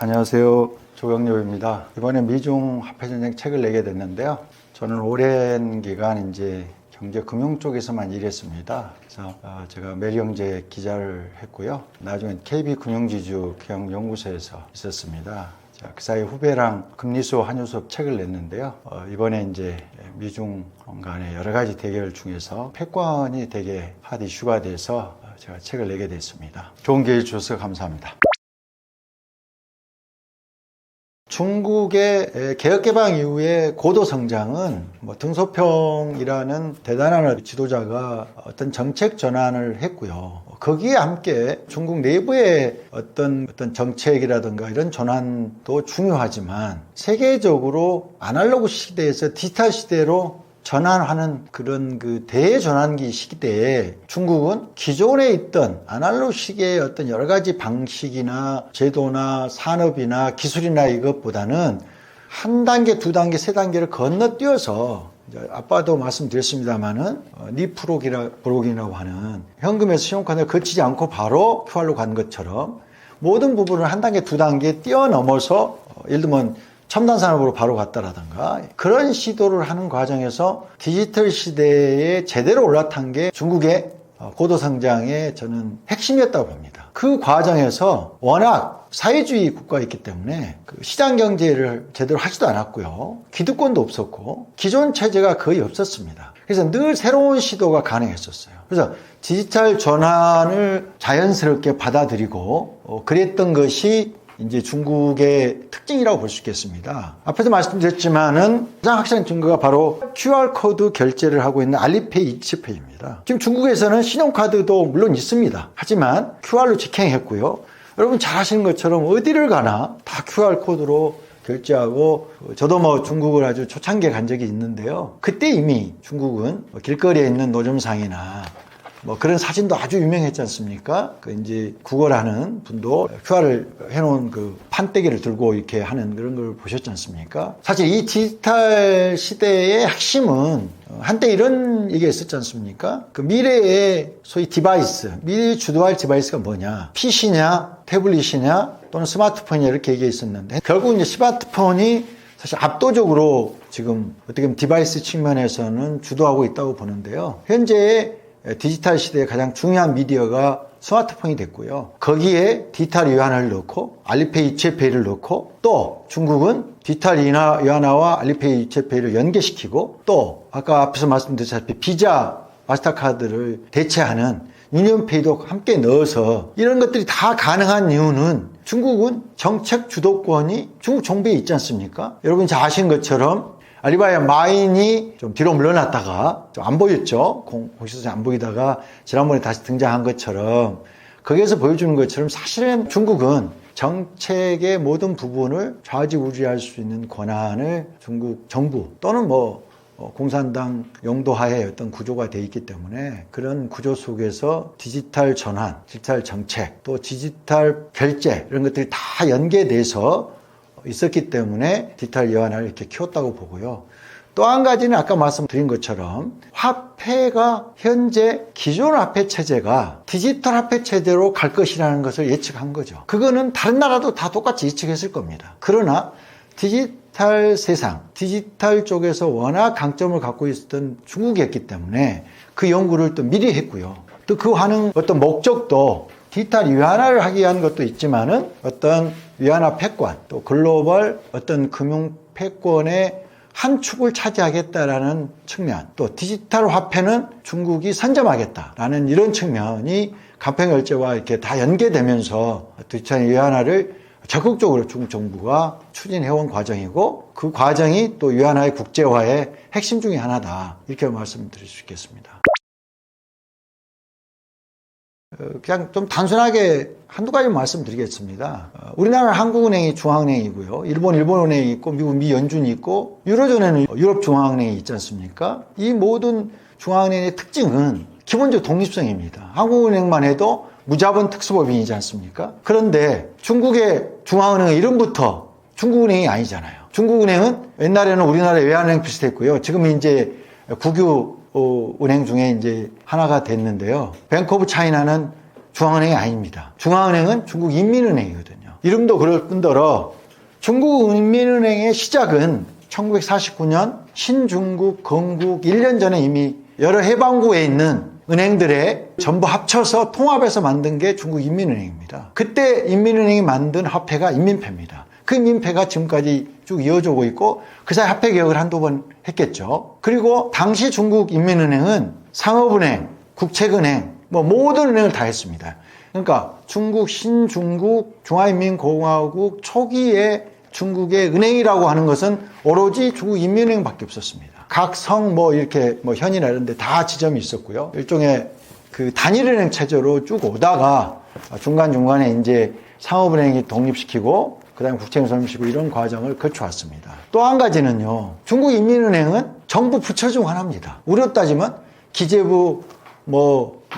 안녕하세요. 조경료입니다. 이번에 미중 화폐전쟁 책을 내게 됐는데요. 저는 오랜 기간 이제 경제금융 쪽에서만 일했습니다. 그래서 제가 매일경제 기자를 했고요. 나중엔 KB금융지주 경영연구소에서 있었습니다. 그 사이 후배랑 금리수업 한유수업 책을 냈는데요. 이번에 이제 미중 간의 여러 가지 대결 중에서 패권이 되게 핫 이슈가 돼서 제가 책을 내게 됐습니다. 좋은 기회 주셔서 감사합니다. 중국의 개혁개방 이후의 고도 성장은 등소평이라는 대단한 지도자가 어떤 정책 전환을 했고요. 거기에 함께 중국 내부의 어떤 정책이라든가 이런 전환도 중요하지만 세계적으로 아날로그 시대에서 디지털 시대로 전환하는 그런 대전환기 시대에 중국은 기존에 있던 아날로그 시계의 어떤 여러 가지 방식이나 제도나 산업이나 기술이나 이것보다는 한 단계, 두 단계, 세 단계를 건너뛰어서 아빠도 말씀드렸습니다만은 리프록이라고 하는 현금에서 신용카드를 거치지 않고 바로 QR로 간 것처럼 모든 부분을 한 단계, 두 단계 뛰어넘어서 예를 들면 첨단 산업으로 바로 갔다라든가 그런 시도를 하는 과정에서 디지털 시대에 제대로 올라탄 게 중국의 고도 성장의 저는 핵심이었다고 봅니다. 그 과정에서 워낙 사회주의 국가였기 때문에 시장 경제를 제대로 하지도 않았고요. 기득권도 없었고 기존 체제가 거의 없었습니다. 그래서 늘 새로운 시도가 가능했었어요. 그래서 디지털 전환을 자연스럽게 받아들이고 그랬던 것이 이제 중국의 특징이라고 볼 수 있겠습니다. 앞에서 말씀드렸지만은 가장 확실한 증거가 바로 QR코드 결제를 하고 있는 알리페이 이체페이입니다. 지금 중국에서는 신용카드도 물론 있습니다. 하지만 QR로 직행했고요. 여러분 잘 아시는 것처럼 어디를 가나 다 QR코드로 결제하고 저도 중국을 아주 초창기에 간 적이 있는데요. 그때 이미 중국은 길거리에 있는 노점상이나 그런 사진도 아주 유명했지 않습니까? 이제 구걸하는 분도 QR을 해놓은 판때기를 들고 이렇게 하는 그런 걸 보셨지 않습니까? 사실 이 디지털 시대의 핵심은 한때 이런 얘기가 있었지 않습니까? 미래의 소위 디바이스, 미래에 주도할 디바이스가 뭐냐? PC냐, 태블릿이냐, 또는 스마트폰이냐 이렇게 얘기했었는데 결국 이제 스마트폰이 사실 압도적으로 지금 어떻게 보면 디바이스 측면에서는 주도하고 있다고 보는데요. 현재 디지털 시대의 가장 중요한 미디어가 스마트폰이 됐고요. 거기에 디지털 위안화를 넣고 알리페이 이체페이를 넣고 또 중국은 디지털 위안화와 알리페이 이체페이를 연계시키고 또 아까 앞에서 말씀드렸다시피 비자, 마스터카드를 대체하는 유니온페이도 함께 넣어서 이런 것들이 다 가능한 이유는 중국은 정책 주도권이 중국 정부에 있지 않습니까? 여러분 잘 아시는 것처럼 알리바바 마인이 좀 뒤로 물러났다가 좀 안 보였죠. 공식에서 안 보이다가 지난번에 다시 등장한 것처럼 거기에서 보여주는 것처럼 사실은 중국은 정책의 모든 부분을 좌지우지할 수 있는 권한을 중국 정부 또는 공산당 용도하에 어떤 구조가 되어 있기 때문에 그런 구조 속에서 디지털 전환, 디지털 정책, 또 디지털 결제 이런 것들이 다 연계돼서 있었기 때문에 디지털 위안화를 이렇게 키웠다고 보고요. 또 한 가지는 아까 말씀드린 것처럼 화폐가 현재 기존 화폐 체제가 디지털 화폐 체제로 갈 것이라는 것을 예측한 거죠. 그거는 다른 나라도 다 똑같이 예측했을 겁니다. 그러나 디지털 세상, 디지털 쪽에서 워낙 강점을 갖고 있었던 중국이었기 때문에 그 연구를 또 미리 했고요. 또 그 하는 어떤 목적도 디지털 위안화를 하기 위한 것도 있지만은 어떤 위안화 패권, 또 글로벌 어떤 금융 패권의 한 축을 차지하겠다라는 측면, 또 디지털 화폐는 중국이 선점하겠다라는 이런 측면이 간편결제와 이렇게 다 연계되면서 디지털 위안화를 적극적으로 중국 정부가 추진해온 과정이고 그 과정이 또 위안화의 국제화의 핵심 중에 하나다. 이렇게 말씀드릴 수 있겠습니다. 그냥 좀 단순하게 한두 가지 말씀드리겠습니다. 우리나라는 한국은행이 중앙은행이고요. 일본은행이 있고 미국 미연준이 있고 유로존에는 유럽중앙은행이 있지 않습니까? 이 모든 중앙은행의 특징은 기본적으로 독립성입니다. 한국은행만 해도 무자본 특수법인이지 않습니까? 그런데 중국의 중앙은행의 이름부터 중국은행이 아니잖아요. 중국은행은 옛날에는 우리나라의 외환은행 비슷했고요. 지금 이제 국유 은행 중에 이제 하나가 됐는데요. 뱅크 오브 차이나는 중앙은행이 아닙니다. 중앙은행은 중국 인민은행이거든요. 이름도 그럴 뿐더러 중국인민은행의 시작은 1949년 신중국 건국 1년 전에 이미 여러 해방구에 있는 은행들의 전부 합쳐서 통합해서 만든 게 중국인민은행입니다. 그때 인민은행이 만든 화폐가 인민폐입니다. 그 인민폐가 지금까지 쭉 이어지고 있고 그 사이 화폐 개혁을 한두 번 했겠죠. 그리고 당시 중국인민은행은 상업은행, 국책은행, 모든 은행을 다 했습니다. 그러니까 중국 신중국 중화인민공화국 초기에 중국의 은행이라고 하는 것은 오로지 중국인민은행밖에 없었습니다. 각 성 이렇게 현이나 이런 데 다 지점이 있었고요. 일종의 그 단일은행 체제로 쭉 오다가 중간중간에 이제 상업은행이 독립시키고 그다음에 국채은행 독립시키고 이런 과정을 거쳐왔습니다. 또 한 가지는요. 중국인민은행은 정부 부처 중 하나입니다. 우리로 따지면 기재부,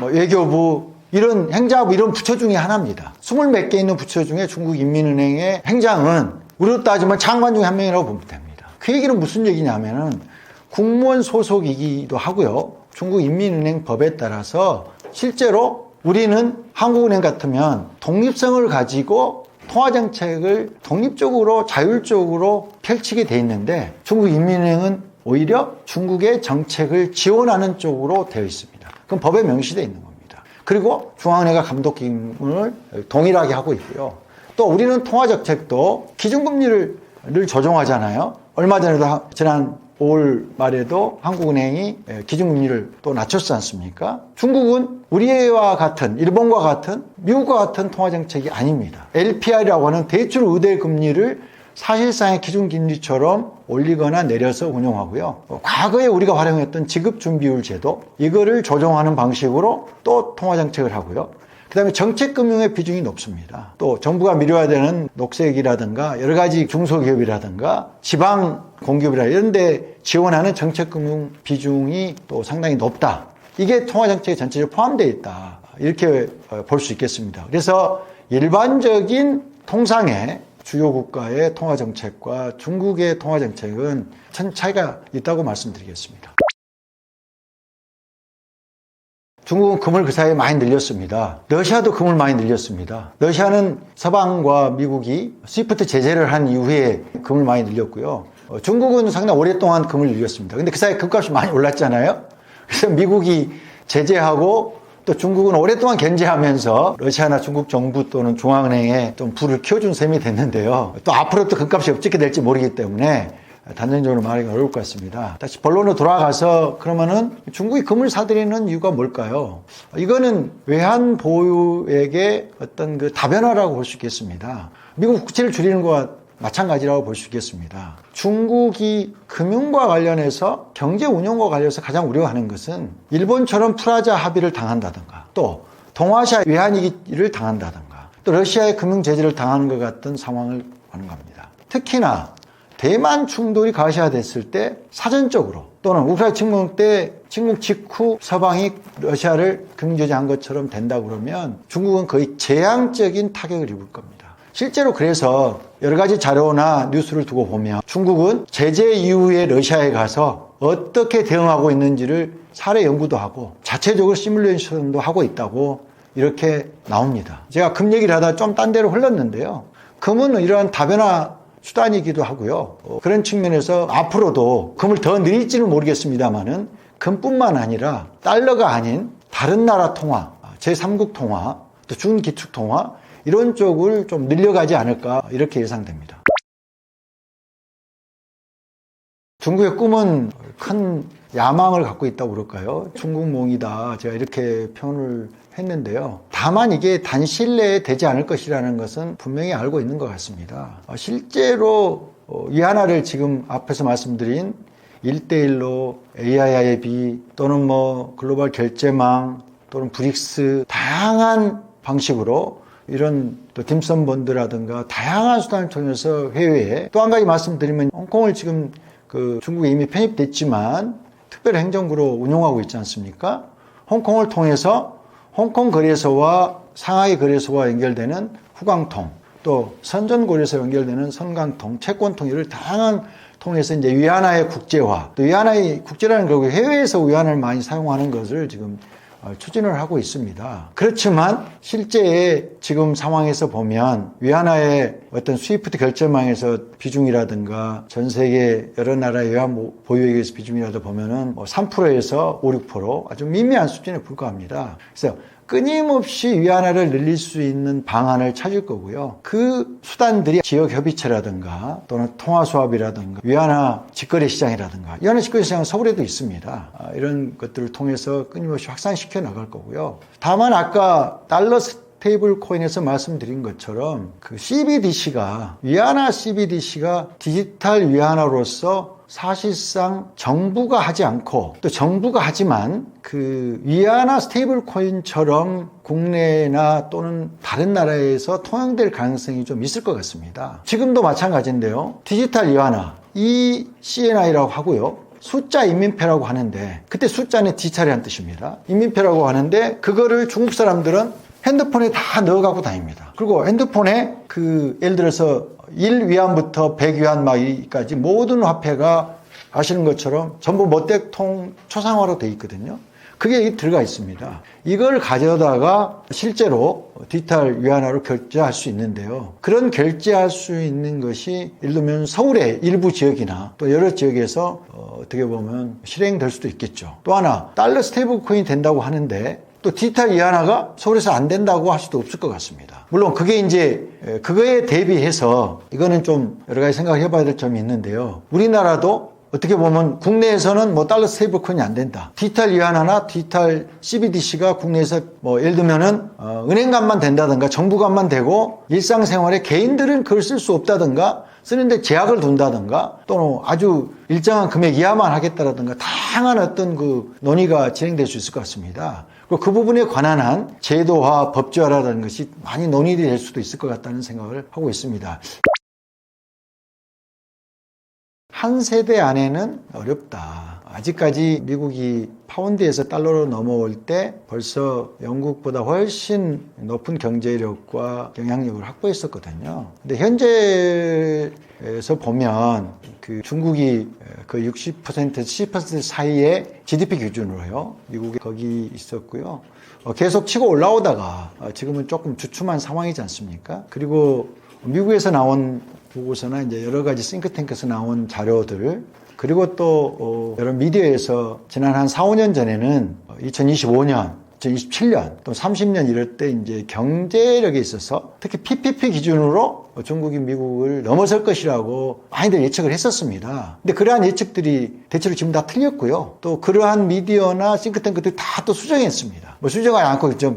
외교부, 이런 행자부 이런 부처 중에 하나입니다. 20몇 개 있는 부처 중에 중국인민은행의 행장은 우리로 따지면 장관 중에 한 명이라고 보면 됩니다. 그 얘기는 무슨 얘기냐면은 국무원 소속이기도 하고요. 중국인민은행 법에 따라서 실제로 우리는 한국은행 같으면 독립성을 가지고 통화정책을 독립적으로 자율적으로 펼치게 돼 있는데 중국인민은행은 오히려 중국의 정책을 지원하는 쪽으로 되어 있습니다. 그럼 법에 명시되어 있는 겁니다. 그리고 중앙은행과 감독 기능을 동일하게 하고 있고요. 또 우리는 통화정책도 기준금리를 조정하잖아요. 얼마 전에도 지난 5월 말에도 한국은행이 기준금리를 또 낮췄지 않습니까? 중국은 우리와 같은, 일본과 같은, 미국과 같은 통화정책이 아닙니다. LPR이라고 하는 대출 우대 금리를 사실상의 기준금리처럼 올리거나 내려서 운용하고요. 과거에 우리가 활용했던 지급준비율 제도, 이거를 조정하는 방식으로 또 통화정책을 하고요. 그 다음에 정책금융의 비중이 높습니다. 또 정부가 밀어야 되는 녹색이라든가 여러 가지 중소기업이라든가 지방 공기업이라 이런 데 지원하는 정책금융 비중이 또 상당히 높다. 이게 통화정책에 전체적으로 포함되어 있다. 이렇게 볼 수 있겠습니다. 그래서 일반적인 통상의 주요 국가의 통화정책과 중국의 통화정책은 큰 차이가 있다고 말씀드리겠습니다. 중국은 금을 그 사이에 많이 늘렸습니다. 러시아도 금을 많이 늘렸습니다. 러시아는 서방과 미국이 스위프트 제재를 한 이후에 금을 많이 늘렸고요. 중국은 상당히 오랫동안 금을 늘렸습니다. 근데 그 사이에 금값이 많이 올랐잖아요. 그래서 미국이 제재하고 또 중국은 오랫동안 견제하면서 러시아나 중국 정부 또는 중앙은행에 좀 불을 켜준 셈이 됐는데요. 또 앞으로 또 금값이 어떻게 될지 모르기 때문에 단정적으로 말하기 어려울 것 같습니다. 다시 본론으로 돌아가서 그러면은 중국이 금을 사들이는 이유가 뭘까요? 이거는 외환 보유액의 어떤 그 다변화라고 볼 수 있겠습니다. 미국 국채를 줄이는 것과 마찬가지라고 볼 수 있겠습니다. 중국이 금융과 관련해서 경제 운용과 관련해서 가장 우려하는 것은 일본처럼 프라자 합의를 당한다든가 또 동아시아 외환위기를 당한다든가 또 러시아의 금융 제재를 당하는 것 같은 상황을 하는 겁니다. 특히나 대만 충돌이 가시화됐을 때 사전적으로 또는 우크라이나 침공 때 침공 직후 서방이 러시아를 금융 제재한 것처럼 된다 그러면 중국은 거의 재앙적인 타격을 입을 겁니다. 실제로 그래서 여러 가지 자료나 뉴스를 두고 보면 중국은 제재 이후에 러시아에 가서 어떻게 대응하고 있는지를 사례 연구도 하고 자체적으로 시뮬레이션도 하고 있다고 이렇게 나옵니다. 제가 금 얘기를 하다 좀 딴 데로 흘렀는데요. 금은 이러한 다변화 수단이기도 하고요. 그런 측면에서 앞으로도 금을 더 늘릴지는 모르겠습니다만은 금뿐만 아니라 달러가 아닌 다른 나라 통화, 제3국 통화, 또 준기축 통화 이런 쪽을 좀 늘려가지 않을까 이렇게 예상됩니다. 중국의 꿈은 큰 야망을 갖고 있다고 그럴까요? 중국몽이다. 제가 이렇게 표현을 했는데요. 다만 이게 단시일 내에 되지 않을 것이라는 것은 분명히 알고 있는 것 같습니다. 실제로 위안화를 지금 앞에서 말씀드린 1대1로 AIIB 또는 글로벌 결제망 또는 브릭스 다양한 방식으로 이런 또 딤섬 본드라든가 다양한 수단을 통해서 해외에 또 한 가지 말씀드리면 홍콩을 지금 중국에 이미 편입됐지만 특별 행정구로 운용하고 있지 않습니까? 홍콩을 통해서 홍콩 거래소와 상하이 거래소와 연결되는 후광통, 또 선전 거래소 연결되는 선강통, 채권통 이를 다양한 통해서 이제 위안화의 국제화, 또 위안화의 국제라는 거 해외에서 위안화를 많이 사용하는 것을 지금 추진을 하고 있습니다. 그렇지만 실제 지금 상황에서 보면 위안화의 어떤 스위프트 결제망에서 비중이라든가 전 세계 여러 나라의 외환 보유액에서 비중이라도 보면은 3%에서 5, 6% 아주 미미한 수준에 불과합니다. 그래서 끊임없이 위안화를 늘릴 수 있는 방안을 찾을 거고요. 그 수단들이 지역협의체라든가 또는 통화수합이라든가 위안화 직거래 시장이라든가 위안화 직거래 시장은 서울에도 있습니다. 이런 것들을 통해서 끊임없이 확산시켜 나갈 거고요. 다만 아까 달러 스테이블 코인에서 말씀드린 것처럼 그 CBDC가 위안화 CBDC가 디지털 위안화로서 사실상 정부가 하지 않고 또 정부가 하지만 그 위안화 스테이블 코인처럼 국내나 또는 다른 나라에서 통용될 가능성이 좀 있을 것 같습니다. 지금도 마찬가지인데요. 디지털 위안화 ECNI라고 하고요. 숫자 인민폐라고 하는데 그때 숫자는 디지털이라는 뜻입니다. 인민폐라고 하는데 그거를 중국 사람들은 핸드폰에 다 넣어갖고 다닙니다. 그리고 핸드폰에 예를 들어서 1위안부터 100위안까지 모든 화폐가 아시는 것처럼 전부 멋대통 초상화로 되어 있거든요. 그게 들어가 있습니다. 이걸 가져다가 실제로 디지털 위안화로 결제할 수 있는데요. 그런 결제할 수 있는 것이 예를 들면 서울의 일부 지역이나 또 여러 지역에서 어떻게 보면 실행될 수도 있겠죠. 또 하나 달러 스테이블 코인이 된다고 하는데 또 디지털 위안화가 서울에서 안 된다고 할 수도 없을 것 같습니다. 물론 그게 이제 그거에 대비해서 이거는 좀 여러 가지 생각해 봐야 될 점이 있는데요. 우리나라도 어떻게 보면 국내에서는 달러 스테이블 코인이 안 된다. 디지털 위안화나 디지털 CBDC가 국내에서 예를 들면은 은행간만 된다든가 정부간만 되고 일상생활에 개인들은 그걸 쓸 수 없다든가 쓰는데 제약을 둔다든가 또는 아주 일정한 금액 이하만 하겠다라든가 다양한 어떤 그 논의가 진행될 수 있을 것 같습니다. 그 부분에 관한 한 제도화, 법제화라는 것이 많이 논의될 수도 있을 것 같다는 생각을 하고 있습니다. 한 세대 안에는 어렵다. 아직까지 미국이 파운드에서 달러로 넘어올 때 벌써 영국보다 훨씬 높은 경제력과 영향력을 확보했었거든요. 근데 현재에서 보면 중국이 그 60%, 70% 사이의 GDP 기준으로요. 미국이 거기 있었고요. 계속 치고 올라오다가 지금은 조금 주춤한 상황이지 않습니까? 그리고 미국에서 나온 보고서나 이제 여러 가지 싱크탱크에서 나온 자료들 그리고 또 여러 미디어에서 지난 한 4, 5년 전에는 2025년, 2027년 또 30년 이럴 때 이제 경제력에 있어서 특히 PPP 기준으로 중국이 미국을 넘어설 것이라고 많이들 예측을 했었습니다. 근데 그러한 예측들이 대체로 지금 다 틀렸고요. 또 그러한 미디어나 싱크탱크들이 다 또 수정했습니다. 수정하지 않고 좀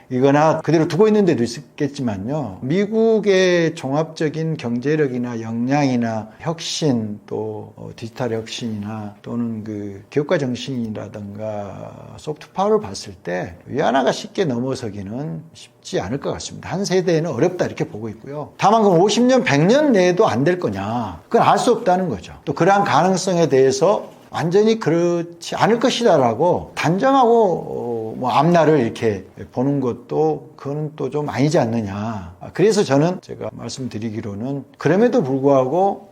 이거나 그대로 두고 있는 데도 있겠지만요. 미국의 종합적인 경제력이나 역량이나 혁신 또 디지털 혁신이나 또는 그 교육과 정신이라든가 소프트 파워를 봤을 때 위안화가 쉽게 넘어서기는 쉽지 않을 것 같습니다. 한 세대에는 어렵다 이렇게 보고 있고요. 다만 그럼 50년, 100년 내에도 안 될 거냐? 그건 알 수 없다는 거죠. 또 그러한 가능성에 대해서 완전히 그렇지 않을 것이다라고 단정하고 앞날을 이렇게 보는 것도 그거는 또 좀 아니지 않느냐. 그래서 저는 제가 말씀드리기로는 그럼에도 불구하고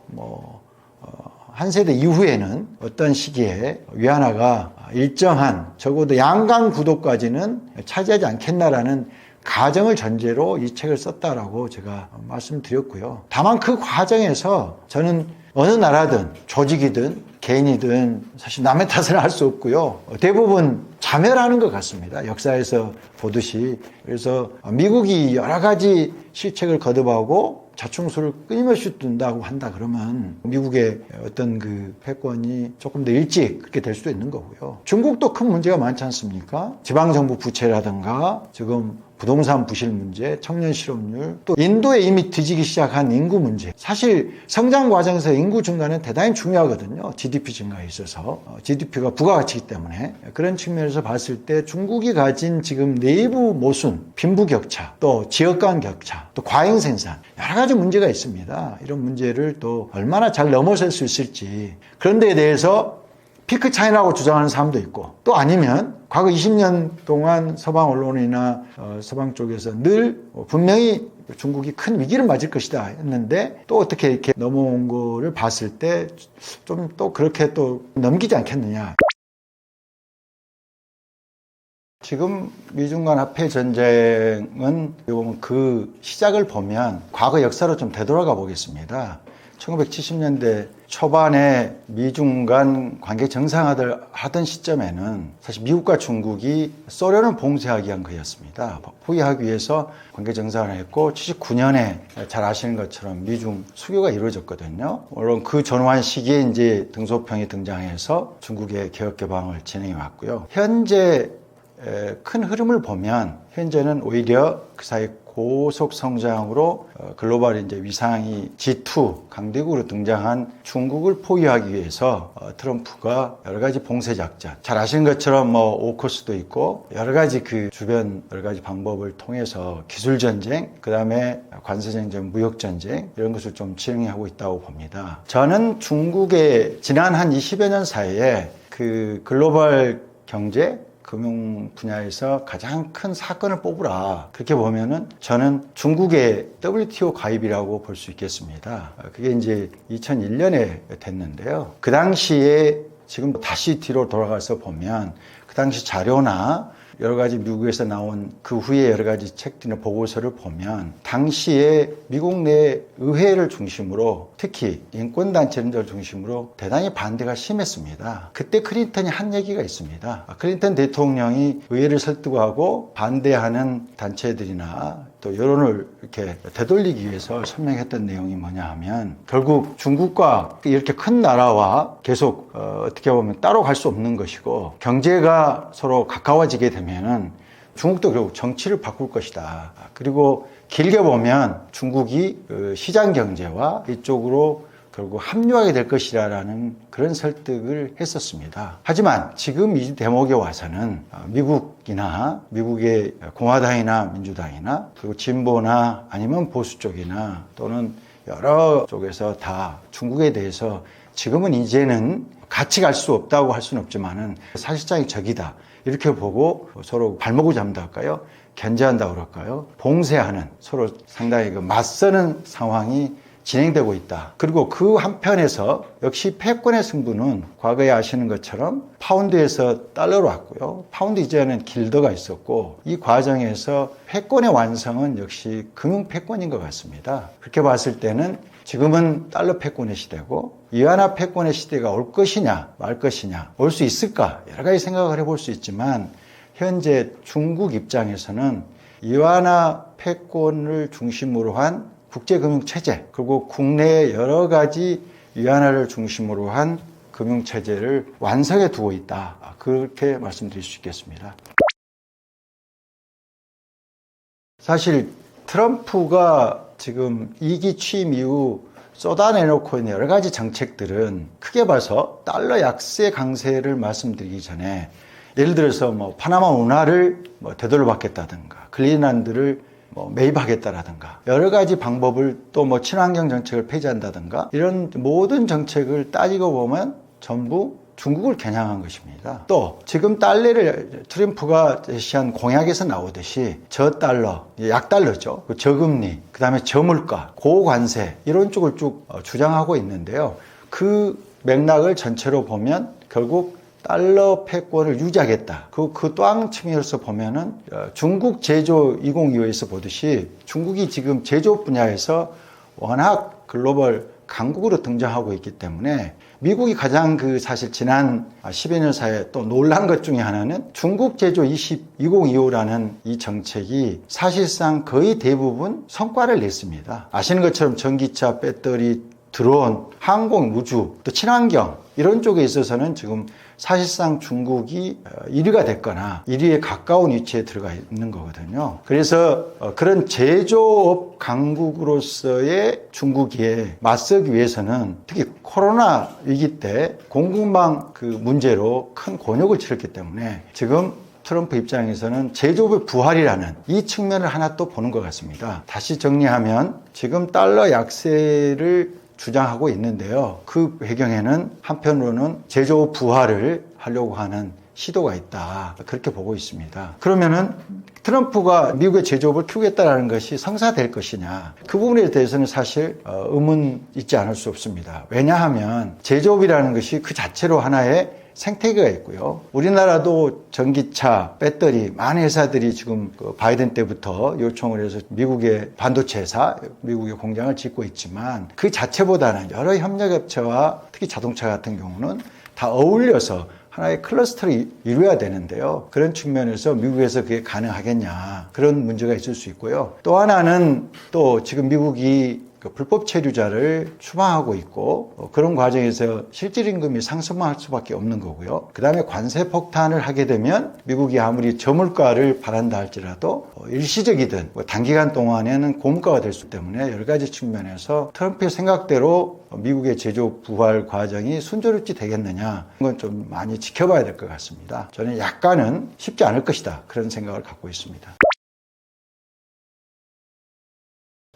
한 세대 이후에는 어떤 시기에 위안화가 일정한 적어도 양강 구도까지는 차지하지 않겠나라는 가정을 전제로 이 책을 썼다라고 제가 말씀드렸고요. 다만 그 과정에서 저는 어느 나라든 조직이든 개인이든 사실 남의 탓을 할 수 없고요. 대부분 자멸하는 것 같습니다. 역사에서 보듯이. 그래서 미국이 여러 가지 실책을 거듭하고 자충수를 끊임없이 둔다고 한다 그러면 미국의 어떤 그 패권이 조금 더 일찍 그렇게 될 수도 있는 거고요. 중국도 큰 문제가 많지 않습니까? 지방정부 부채라든가 지금 부동산 부실 문제, 청년 실업률, 또 인도에 이미 뒤지기 시작한 인구 문제. 사실 성장 과정에서 인구 증가는 대단히 중요하거든요. GDP 증가에 있어서. GDP가 부가가치이기 때문에. 그런 측면에서 봤을 때 중국이 가진 지금 내부 모순, 빈부격차, 또 지역 간 격차, 또 과잉 생산 여러 가지 문제가 있습니다. 이런 문제를 또 얼마나 잘 넘어설 수 있을지 그런 데에 대해서 피크 차이라고 주장하는 사람도 있고 또 아니면 과거 20년 동안 서방 언론이나 서방 쪽에서 늘 분명히 중국이 큰 위기를 맞을 것이다 했는데 또 어떻게 이렇게 넘어온 거를 봤을 때 좀 또 그렇게 또 넘기지 않겠느냐. 지금 미중 간 화폐 전쟁은 보면 그 시작을 보면 과거 역사로 좀 되돌아가 보겠습니다. 1970년대 초반에 미중 간 관계 정상화하던 시점에는 사실 미국과 중국이 소련을 봉쇄하기 위한 거였습니다. 포기하기 위해서 관계 정상화를 했고 79년에 잘 아시는 것처럼 미중 수교가 이루어졌거든요. 물론 그 전후한 시기에 이제 등소평이 등장해서 중국의 개혁 개방을 진행해 왔고요. 현재 큰 흐름을 보면 현재는 오히려 그 사이 고속 성장으로 글로벌 이제 위상이 G2 강대국으로 등장한 중국을 포위하기 위해서 트럼프가 여러 가지 봉쇄 작전, 잘 아시는 것처럼 뭐 오커스도 있고 여러 가지 그 주변 여러 가지 방법을 통해서 기술 전쟁, 그다음에 관세 전쟁, 무역 전쟁 이런 것을 좀 진행하고 있다고 봅니다. 저는 중국의 지난 한 20여 년 사이에 그 글로벌 경제 금융 분야에서 가장 큰 사건을 뽑으라. 그렇게 보면은 저는 중국의 WTO 가입이라고 볼 수 있겠습니다. 그게 이제 2001년에 됐는데요. 그 당시에 지금 다시 뒤로 돌아가서 보면 그 당시 자료나 여러 가지 미국에서 나온 그 후에 여러 가지 책들이나 보고서를 보면 당시에 미국 내 의회를 중심으로 특히 인권단체를 중심으로 대단히 반대가 심했습니다. 그때 클린턴이 한 얘기가 있습니다. 클린턴 대통령이 의회를 설득하고 반대하는 단체들이나 또 여론을 이렇게 되돌리기 위해서 설명했던 내용이 뭐냐 하면 결국 중국과 이렇게 큰 나라와 계속 어떻게 보면 따로 갈 수 없는 것이고 경제가 서로 가까워지게 되면은 중국도 결국 정치를 바꿀 것이다. 그리고 길게 보면 중국이 시장 경제와 이쪽으로 결국 합류하게 될 것이라는 그런 설득을 했었습니다. 하지만 지금 이 대목에 와서는 미국이나 미국의 공화당이나 민주당이나 그리고 진보나 아니면 보수 쪽이나 또는 여러 쪽에서 다 중국에 대해서 지금은 이제는 같이 갈 수 없다고 할 수는 없지만은 사실상의 적이다. 이렇게 보고 서로 발목을 잡는다 할까요? 견제한다 그럴까요? 봉쇄하는 서로 상당히 맞서는 상황이 진행되고 있다. 그리고 그 한편에서 역시 패권의 승부는 과거에 아시는 것처럼 파운드에서 달러로 왔고요. 파운드 이전에는 길더가 있었고 이 과정에서 패권의 완성은 역시 금융 패권인 것 같습니다. 그렇게 봤을 때는 지금은 달러 패권의 시대고 위안화 패권의 시대가 올 것이냐 말 것이냐 올 수 있을까 여러 가지 생각을 해볼 수 있지만 현재 중국 입장에서는 위안화 패권을 중심으로 한 국제금융체제 그리고 국내의 여러 가지 위안화를 중심으로 한 금융체제를 완성해 두고 있다. 그렇게 말씀드릴 수 있겠습니다. 사실 트럼프가 지금 2기 취임 이후 쏟아내놓고 있는 여러 가지 정책들은 크게 봐서 달러 약세 강세를 말씀드리기 전에 예를 들어서 뭐 파나마 운하를 되돌려받겠다든가 글린란드를 매입하겠다라든가 여러 가지 방법을 또 친환경 정책을 폐지한다든가 이런 모든 정책을 따지고 보면 전부 중국을 겨냥한 것입니다. 또 지금 달러를 트럼프가 제시한 공약에서 나오듯이 저달러, 약달러죠. 저금리, 그 다음에 저물가, 고관세 이런 쪽을 쭉 주장하고 있는데요. 그 맥락을 전체로 보면 결국 달러 패권을 유지하겠다. 그 또 한 측면에서 보면은 중국 제조 2025에서 보듯이 중국이 지금 제조 분야에서 워낙 글로벌 강국으로 등장하고 있기 때문에 미국이 가장 사실 지난 10여 년 사이에 또 놀란 것 중에 하나는 중국 제조 2025라는 이 정책이 사실상 거의 대부분 성과를 냈습니다. 아시는 것처럼 전기차, 배터리, 드론, 항공, 우주, 또 친환경 이런 쪽에 있어서는 지금 사실상 중국이 1위가 됐거나 1위에 가까운 위치에 들어가 있는 거거든요. 그래서 그런 제조업 강국으로서의 중국에 맞서기 위해서는 특히 코로나 위기 때 공급망 문제로 큰 곤욕을 치렀기 때문에 지금 트럼프 입장에서는 제조업의 부활이라는 이 측면을 하나 또 보는 것 같습니다. 다시 정리하면 지금 달러 약세를 주장하고 있는데요. 그 배경에는 한편으로는 제조업 부활을 하려고 하는 시도가 있다. 그렇게 보고 있습니다. 그러면은 트럼프가 미국의 제조업을 키우겠다는 것이 성사될 것이냐. 그 부분에 대해서는 사실 의문 있지 않을 수 없습니다. 왜냐하면 제조업이라는 것이 그 자체로 하나의 생태계가 있고요. 우리나라도 전기차, 배터리, 많은 회사들이 지금 바이든 때부터 요청을 해서 미국의 반도체 회사, 미국의 공장을 짓고 있지만 그 자체보다는 여러 협력업체와 특히 자동차 같은 경우는 다 어울려서 하나의 클러스터를 이루어야 되는데요. 그런 측면에서 미국에서 그게 가능하겠냐. 그런 문제가 있을 수 있고요. 또 하나는 또 지금 미국이 불법 체류자를 추방하고 있고 그런 과정에서 실질 임금이 상승할 수밖에 없는 거고요. 그 다음에 관세 폭탄을 하게 되면 미국이 아무리 저물가를 바란다 할지라도 일시적이든 단기간 동안에는 고물가가 될 수 때문에 여러 가지 측면에서 트럼프의 생각대로 미국의 제조업 부활 과정이 순조롭지 되겠느냐 이건 좀 많이 지켜봐야 될 것 같습니다. 저는 약간은 쉽지 않을 것이다 그런 생각을 갖고 있습니다.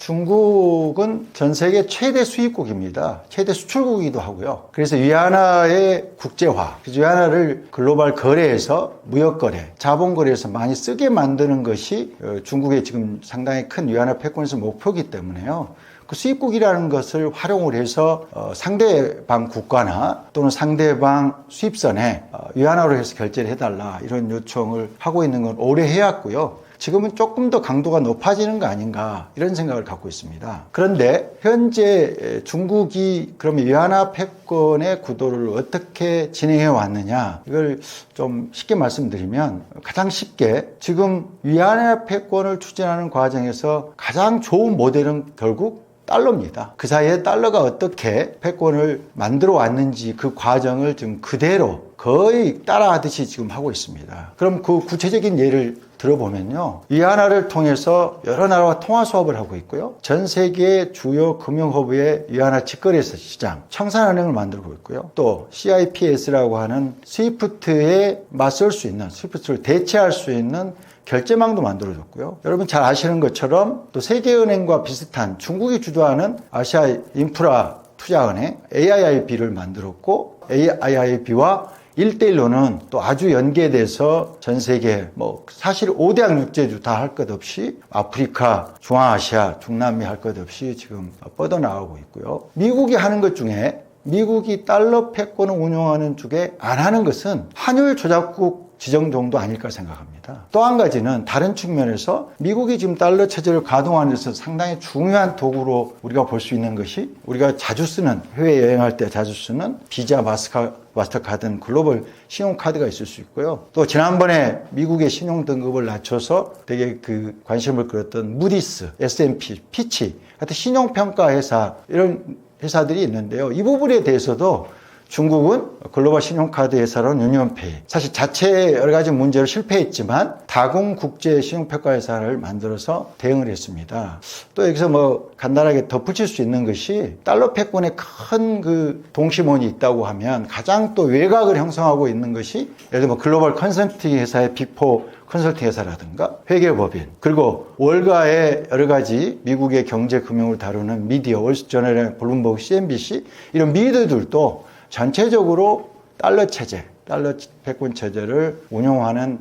중국은 전 세계 최대 수입국입니다. 최대 수출국이기도 하고요. 그래서 위안화의 국제화, 위안화를 글로벌 거래에서 무역거래, 자본거래에서 많이 쓰게 만드는 것이 중국의 지금 상당히 큰 위안화 패권에서 목표이기 때문에요. 그 수입국이라는 것을 활용을 해서 상대방 국가나 또는 상대방 수입선에 위안화로 해서 결제를 해달라 이런 요청을 하고 있는 건 오래 해왔고요. 지금은 조금 더 강도가 높아지는 거 아닌가 이런 생각을 갖고 있습니다. 그런데 현재 중국이 그러면 위안화 패권의 구도를 어떻게 진행해 왔느냐 이걸 좀 쉽게 말씀드리면 가장 쉽게 지금 위안화 패권을 추진하는 과정에서 가장 좋은 모델은 결국 달러입니다. 그 사이에 달러가 어떻게 패권을 만들어 왔는지 그 과정을 지금 그대로 거의 따라하듯이 지금 하고 있습니다. 그럼 그 구체적인 예를 들어보면요. 위안화를 통해서 여러 나라와 통화 수업을 하고 있고요. 전 세계 주요 금융허브의 위안화 직거래 시장, 청산은행을 만들고 있고요. 또 CIPS라고 하는 스위프트에 맞설 수 있는, 스위프트를 대체할 수 있는 결제망도 만들어줬고요. 여러분 잘 아시는 것처럼 또 세계은행과 비슷한 중국이 주도하는 아시아 인프라 투자은행 AIIB를 만들었고 AIIB와 1대1로는 또 아주 연계돼서 전 세계 사실 5대양 육제주 다 할 것 없이 아프리카, 중앙아시아, 중남미 할 것 없이 지금 뻗어나가고 있고요. 미국이 하는 것 중에 미국이 달러 패권을 운용하는 쪽에 안 하는 것은 환율 조작국 지정 정도 아닐까 생각합니다. 또 한 가지는 다른 측면에서 미국이 지금 달러 체제를 가동하는 데서 상당히 중요한 도구로 우리가 볼 수 있는 것이 우리가 자주 쓰는 해외 여행할 때 자주 쓰는 비자, 마스터카드 글로벌 신용카드가 있을 수 있고요. 또 지난번에 미국의 신용 등급을 낮춰서 되게 그 관심을 끌었던 무디스, S&P, 피치 같은 신용평가 회사 이런 회사들이 있는데요. 이 부분에 대해서도 중국은 글로벌 신용카드 회사로는 유니온페이 사실 자체 여러 가지 문제로 실패했지만 다공 국제 신용평가 회사를 만들어서 대응을 했습니다. 또 여기서 간단하게 덧붙일 수 있는 것이 달러 패권에 큰 그 동심원이 있다고 하면 가장 또 외곽을 형성하고 있는 것이 예를 들면 글로벌 컨설팅 회사의 빅4 컨설팅 회사라든가 회계법인 그리고 월가의 여러 가지 미국의 경제 금융을 다루는 미디어 월스트리트저널, 블룸버그, CNBC 이런 미디어들도 전체적으로 달러 체제, 달러 패권 체제를 운영하는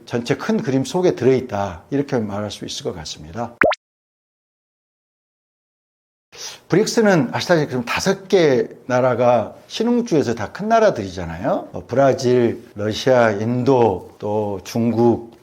전체 큰 그림 속에 들어있다. 이렇게 말할 수 있을 것 같습니다. 브릭스는 아시다시피 지금 5개 나라가 신흥주에서 다 큰 나라들이잖아요. 브라질, 러시아, 인도, 또 중국,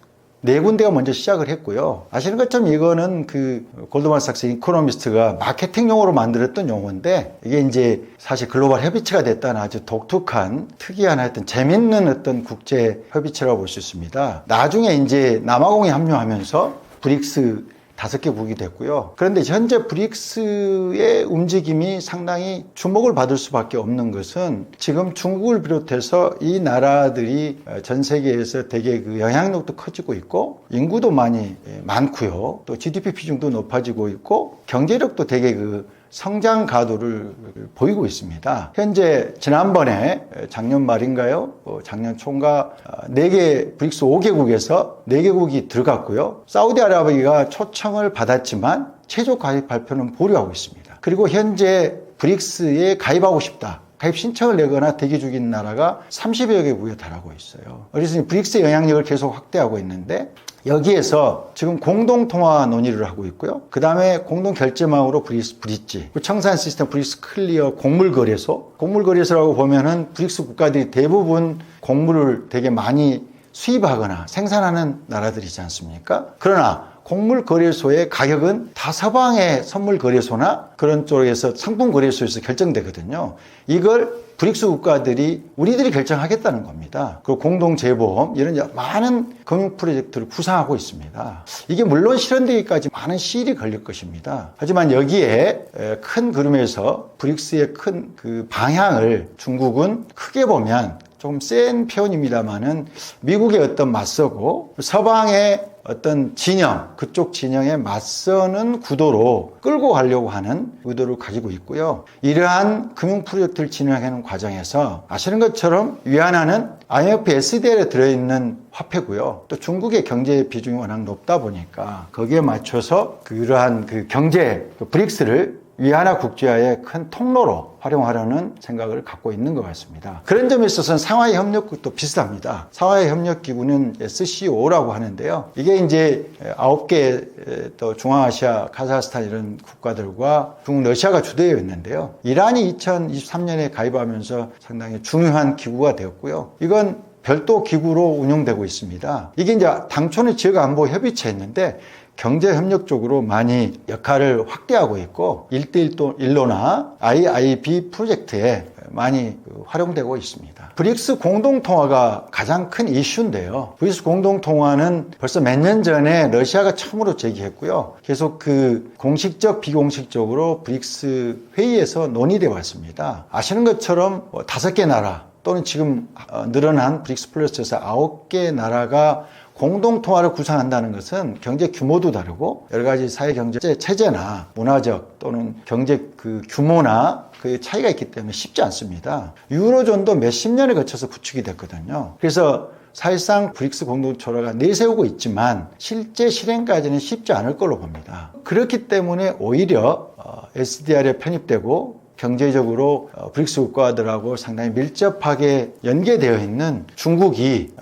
4군데가 먼저 시작을 했고요. 아시는 것처럼 이거는 그 골드만삭스 이코노미스트가 마케팅용으로 만들었던 용어인데 이게 이제 사실 글로벌 협의체가 됐다는 아주 독특한 특이한 하여튼 재밌는 어떤 국제 협의체라고 볼 수 있습니다. 나중에 이제 남아공이 합류하면서 브릭스 5개국이 됐고요. 그런데 현재 브릭스의 움직임이 상당히 주목을 받을 수밖에 없는 것은 지금 중국을 비롯해서 이 나라들이 전 세계에서 되게 그 영향력도 커지고 있고 인구도 많고요. 또 GDP 비중도 높아지고 있고 경제력도 되게 그 성장 가도를 보이고 있습니다. 현재 지난번에 작년 말인가요? 작년 초인가 4개 브릭스 5개국에서 4개국이 들어갔고요. 사우디아라비아가 초청을 받았지만 최종 가입 발표는 보류하고 있습니다. 그리고 현재 브릭스에 가입하고 싶다. 가입 신청을 내거나 대기 중인 나라가 30여 개국에 달하고 있어요. 그래서 브릭스의 영향력을 계속 확대하고 있는데 여기에서 지금 공동통화 논의를 하고 있고요. 그 다음에 공동결제망으로 브릿지, 청산 시스템 브릭스 클리어 곡물거래소, 곡물거래소라고 보면은 브릭스 국가들이 대부분 곡물을 되게 많이 수입하거나 생산하는 나라들이지 않습니까? 그러나 곡물 거래소의 가격은 다 서방의 선물 거래소나 그런 쪽에서 상품 거래소에서 결정되거든요. 이걸 브릭스 국가들이 우리들이 결정하겠다는 겁니다. 그리고 공동재보험 이런 많은 금융 프로젝트를 구상하고 있습니다. 이게 물론 실현되기까지 많은 시일이 걸릴 것입니다. 하지만 여기에 큰 그림에서 브릭스의 큰 그 방향을 중국은 크게 보면 조금 센 표현입니다만은 미국의 어떤 맞서고 서방의 어떤 진영, 그쪽 진영에 맞서는 구도로 끌고 가려고 하는 의도를 가지고 있고요. 이러한 금융 프로젝트를 진행하는 과정에서 아시는 것처럼 위안화는 IMF SDR에 들어있는 화폐고요. 또 중국의 경제 비중이 워낙 높다 보니까 거기에 맞춰서 그러한 그 경제, 브릭스를 위안화 국제화의 큰 통로로 활용하려는 생각을 갖고 있는 것 같습니다. 그런 점에 있어서는 상하이 협력국도 비슷합니다. 상하이 협력기구는 SCO라고 하는데요. 이게 이제 9개 또 중앙아시아, 카자흐스탄 이런 국가들과 중국, 러시아가 주도되어 있는데요. 이란이 2023년에 가입하면서 상당히 중요한 기구가 되었고요. 이건 별도 기구로 운영되고 있습니다. 이게 이제 당초는 지역안보협의체였는데 경제협력 쪽으로 많이 역할을 확대하고 있고 1대1로나 IIB 프로젝트에 많이 활용되고 있습니다. 브릭스 공동통화가 가장 큰 이슈인데요. 브릭스 공동통화는 벌써 몇 년 전에 러시아가 처음으로 제기했고요. 계속 그 공식적, 비공식적으로 브릭스 회의에서 논의되어 왔습니다. 아시는 것처럼 5개 나라 또는 지금 늘어난 브릭스 플러스에서 9개 나라가 공동통화를 구상한다는 것은 경제 규모도 다르고 여러 가지 사회 경제 체제나 문화적 또는 경제 그 규모나 그 차이가 있기 때문에 쉽지 않습니다. 유로존도 몇십 년에 거쳐서 구축이 됐거든요. 그래서 사실상 브릭스 공동통화가 내세우고 있지만 실제 실행까지는 쉽지 않을 걸로 봅니다. 그렇기 때문에 오히려 SDR에 편입되고 경제적으로 브릭스 국가들하고 상당히 밀접하게 연계되어 있는 중국이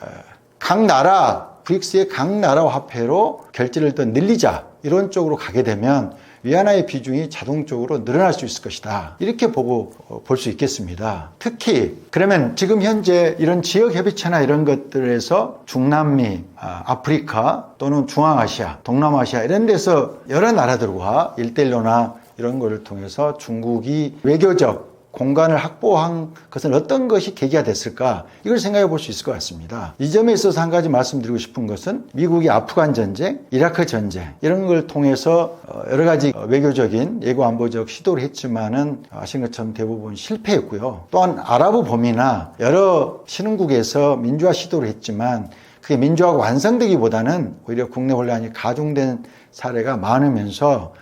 각 나라 브릭스의 각 나라 화폐로 결제를 더 늘리자 이런 쪽으로 가게 되면 위안화의 비중이 자동적으로 늘어날 수 있을 것이다. 이렇게 보고 볼 수 있겠습니다. 특히 그러면 지금 현재 이런 지역협의체나 이런 것들에서 중남미, 아프리카 또는 중앙아시아, 동남아시아 이런 데서 여러 나라들과 1대1로나 이런 것을 통해서 중국이 외교적 공간을 확보한 것은 어떤 것이 계기가 됐을까? 이걸 생각해 볼 수 있을 것 같습니다. 이 점에 있어서 한 가지 말씀드리고 싶은 것은 미국이 아프간 전쟁, 이라크 전쟁 이런 걸 통해서 여러 가지 외교적인 예고 안보적 시도를 했지만은 아시는 것처럼 대부분 실패했고요. 또한 아랍 범위나 여러 신흥국에서 민주화 시도를 했지만 그게 민주화가 완성되기보다는 오히려 국내 혼란이 가중된 사례가 많으면서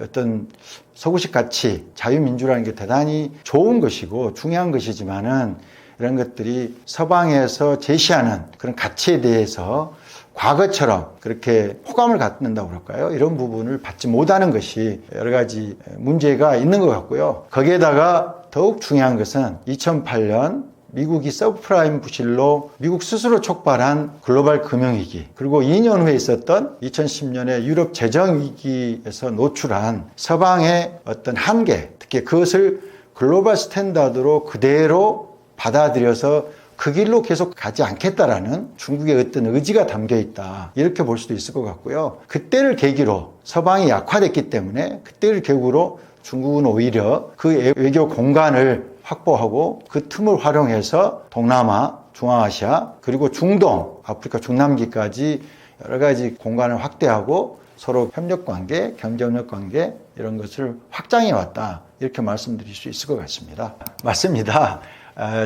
어떤 서구식 가치, 자유민주라는 게 대단히 좋은 것이고 중요한 것이지만은 이런 것들이 서방에서 제시하는 그런 가치에 대해서 과거처럼 그렇게 호감을 갖는다고 그럴까요? 이런 부분을 받지 못하는 것이 여러 가지 문제가 있는 것 같고요. 거기에다가 더욱 중요한 것은 2008년 미국이 서브프라임 부실로 미국 스스로 촉발한 글로벌 금융위기, 그리고 2년 후에 있었던 2010년에 유럽 재정위기에서 노출한 서방의 어떤 한계, 특히 그것을 글로벌 스탠다드로 그대로 받아들여서 그 길로 계속 가지 않겠다라는 중국의 어떤 의지가 담겨 있다. 이렇게 볼 수도 있을 것 같고요. 그때를 계기로 서방이 약화됐기 때문에 그때를 계기로 중국은 오히려 그 외교 공간을 확보하고 그 틈을 활용해서 동남아, 중앙아시아, 그리고 중동, 아프리카 중남기까지 여러 가지 공간을 확대하고 서로 협력관계, 경제협력관계 이런 것을 확장해 왔다. 이렇게 말씀드릴 수 있을 것 같습니다. 맞습니다.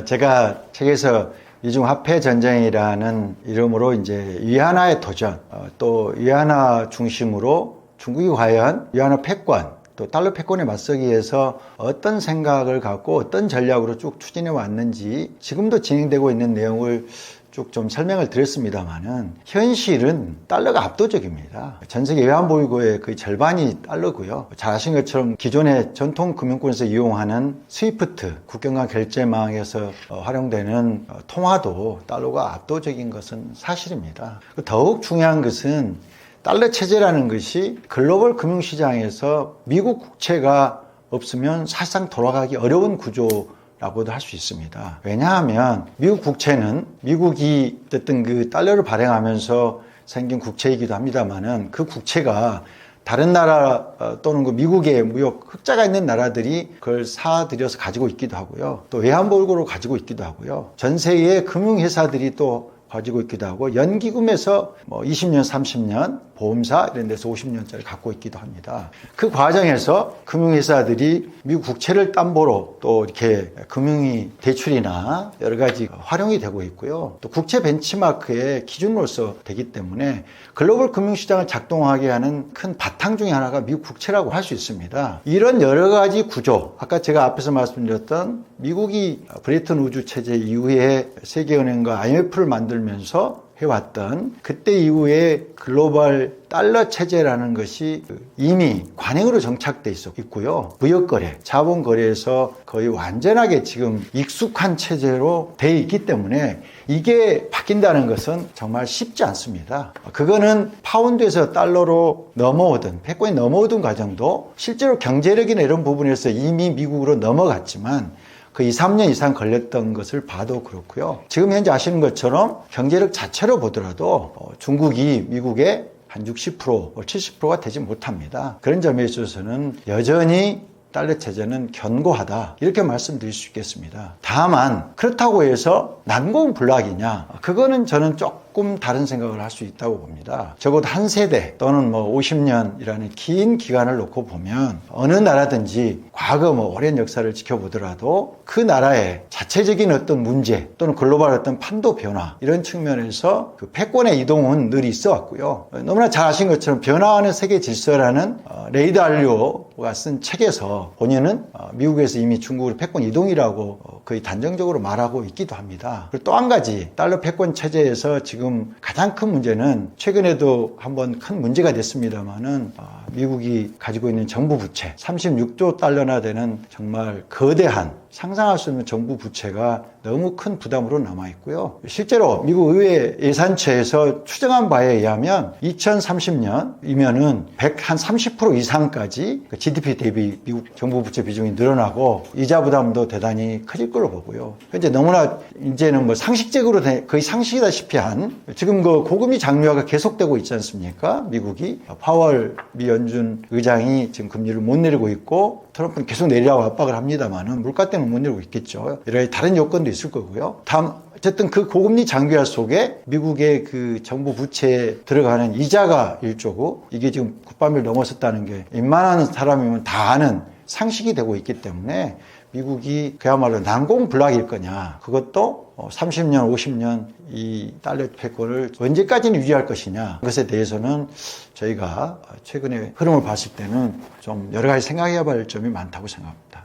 제가 책에서 이중화폐 전쟁이라는 이름으로 이제 위안화의 도전, 또 위안화 중심으로 중국이 과연 위안화 패권, 또 달러 패권에 맞서기 위해서 어떤 생각을 갖고 어떤 전략으로 쭉 추진해 왔는지 지금도 진행되고 있는 내용을 쭉 좀 설명을 드렸습니다만은 현실은 달러가 압도적입니다. 전 세계 외환보유고의 거의 절반이 달러고요. 잘 아신 것처럼 기존의 전통 금융권에서 이용하는 스위프트 국경 간 결제망에서 활용되는 통화도 달러가 압도적인 것은 사실입니다. 더욱 중요한 것은 달러 체제라는 것이 글로벌 금융시장에서 미국 국채가 없으면 사실상 돌아가기 어려운 구조라고도 할 수 있습니다. 왜냐하면 미국 국채는 미국이 어쨌든 그 달러를 발행하면서 생긴 국채이기도 합니다만은 그 국채가 다른 나라 또는 그 미국의 무역 흑자가 있는 나라들이 그걸 사들여서 가지고 있기도 하고요. 또 외환보유고로 가지고 있기도 하고요. 전 세계의 금융회사들이 또 가지고 있기도 하고 연기금에서 20년, 30년 보험사 이런 데서 50년짜리 갖고 있기도 합니다. 그 과정에서 금융회사들이 미국 국채를 담보로 또 이렇게 금융이 대출이나 여러 가지 활용이 되고 있고요. 또 국채 벤치마크의 기준으로서 되기 때문에 글로벌 금융시장을 작동하게 하는 큰 바탕 중에 하나가 미국 국채라고 할 수 있습니다. 이런 여러 가지 구조, 아까 제가 앞에서 말씀드렸던 미국이 브레튼 우주 체제 이후에 세계은행과 IMF를 만들면서 해왔던 그때 이후에 글로벌 달러 체제라는 것이 이미 관행으로 정착돼 있고요. 무역거래, 자본거래에서 거의 완전하게 지금 익숙한 체제로 돼 있기 때문에 이게 바뀐다는 것은 정말 쉽지 않습니다. 그거는 파운드에서 달러로 넘어오든 패권이 넘어오든 과정도 실제로 경제력이나 이런 부분에서 이미 미국으로 넘어갔지만 그 2, 3년 이상 걸렸던 것을 봐도 그렇고요. 지금 현재 아시는 것처럼 경제력 자체로 보더라도 중국이 미국의 한 60%, 70%가 되지 못합니다. 그런 점에 있어서는 여전히 달러 체제는 견고하다 이렇게 말씀드릴 수 있겠습니다. 다만 그렇다고 해서 난공불락이냐, 그거는 저는 조금 다른 생각을 할 수 있다고 봅니다. 적어도 한 세대 또는 50년이라는 긴 기간을 놓고 보면 어느 나라든지 과거 오랜 역사를 지켜보더라도 그 나라의 자체적인 어떤 문제 또는 글로벌 어떤 판도 변화 이런 측면에서 그 패권의 이동은 늘 있어 왔고요. 너무나 잘 아신 것처럼 변화하는 세계 질서라는 레이 달리오가 쓴 책에서 본인은 미국에서 이미 중국으로 패권 이동이라고 거의 단정적으로 말하고 있기도 합니다. 그리고 또 한 가지 달러 패권 체제에서 지금 가장 큰 문제는 최근에도 한번 큰 문제가 됐습니다만은 미국이 가지고 있는 정부 부채 36조 달러나 되는 정말 거대한 상상할 수 없는 정부 부채가 너무 큰 부담으로 남아있고요. 실제로 미국 의회 예산처에서 추정한 바에 의하면 2030년이면은 130% 이상까지 GDP 대비 미국 정부 부채 비중이 늘어나고 이자 부담도 대단히 커질 걸로 보고요. 현재 너무나 이제는 상식적으로 거의 상식이다시피 한 지금 그 고금리 장려가 계속되고 있지 않습니까? 미국이 파월 미 연준 의장이 지금 금리를 못 내리고 있고 트럼프는 계속 내리라고 압박을 합니다만은 물가 때문에 못 내리고 있겠죠. 여러 다른 요건도 있을 거고요. 다음 어쨌든 그 고금리 장기화 속에 미국의 그 정부 부채에 들어가는 이자가 일조고 이게 지금 9,000을 넘어섰다는 게 웬만한 사람이면 다 아는 상식이 되고 있기 때문에 미국이 그야말로 난공불락일 거냐, 그것도 30년, 50년 이 달러 패권을 언제까지는 유지할 것이냐, 그것에 대해서는 저희가 최근에 흐름을 봤을 때는 좀 여러 가지 생각해야 할 점이 많다고 생각합니다.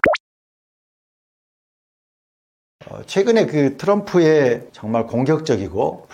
최근에 그 트럼프의 정말 공격적이고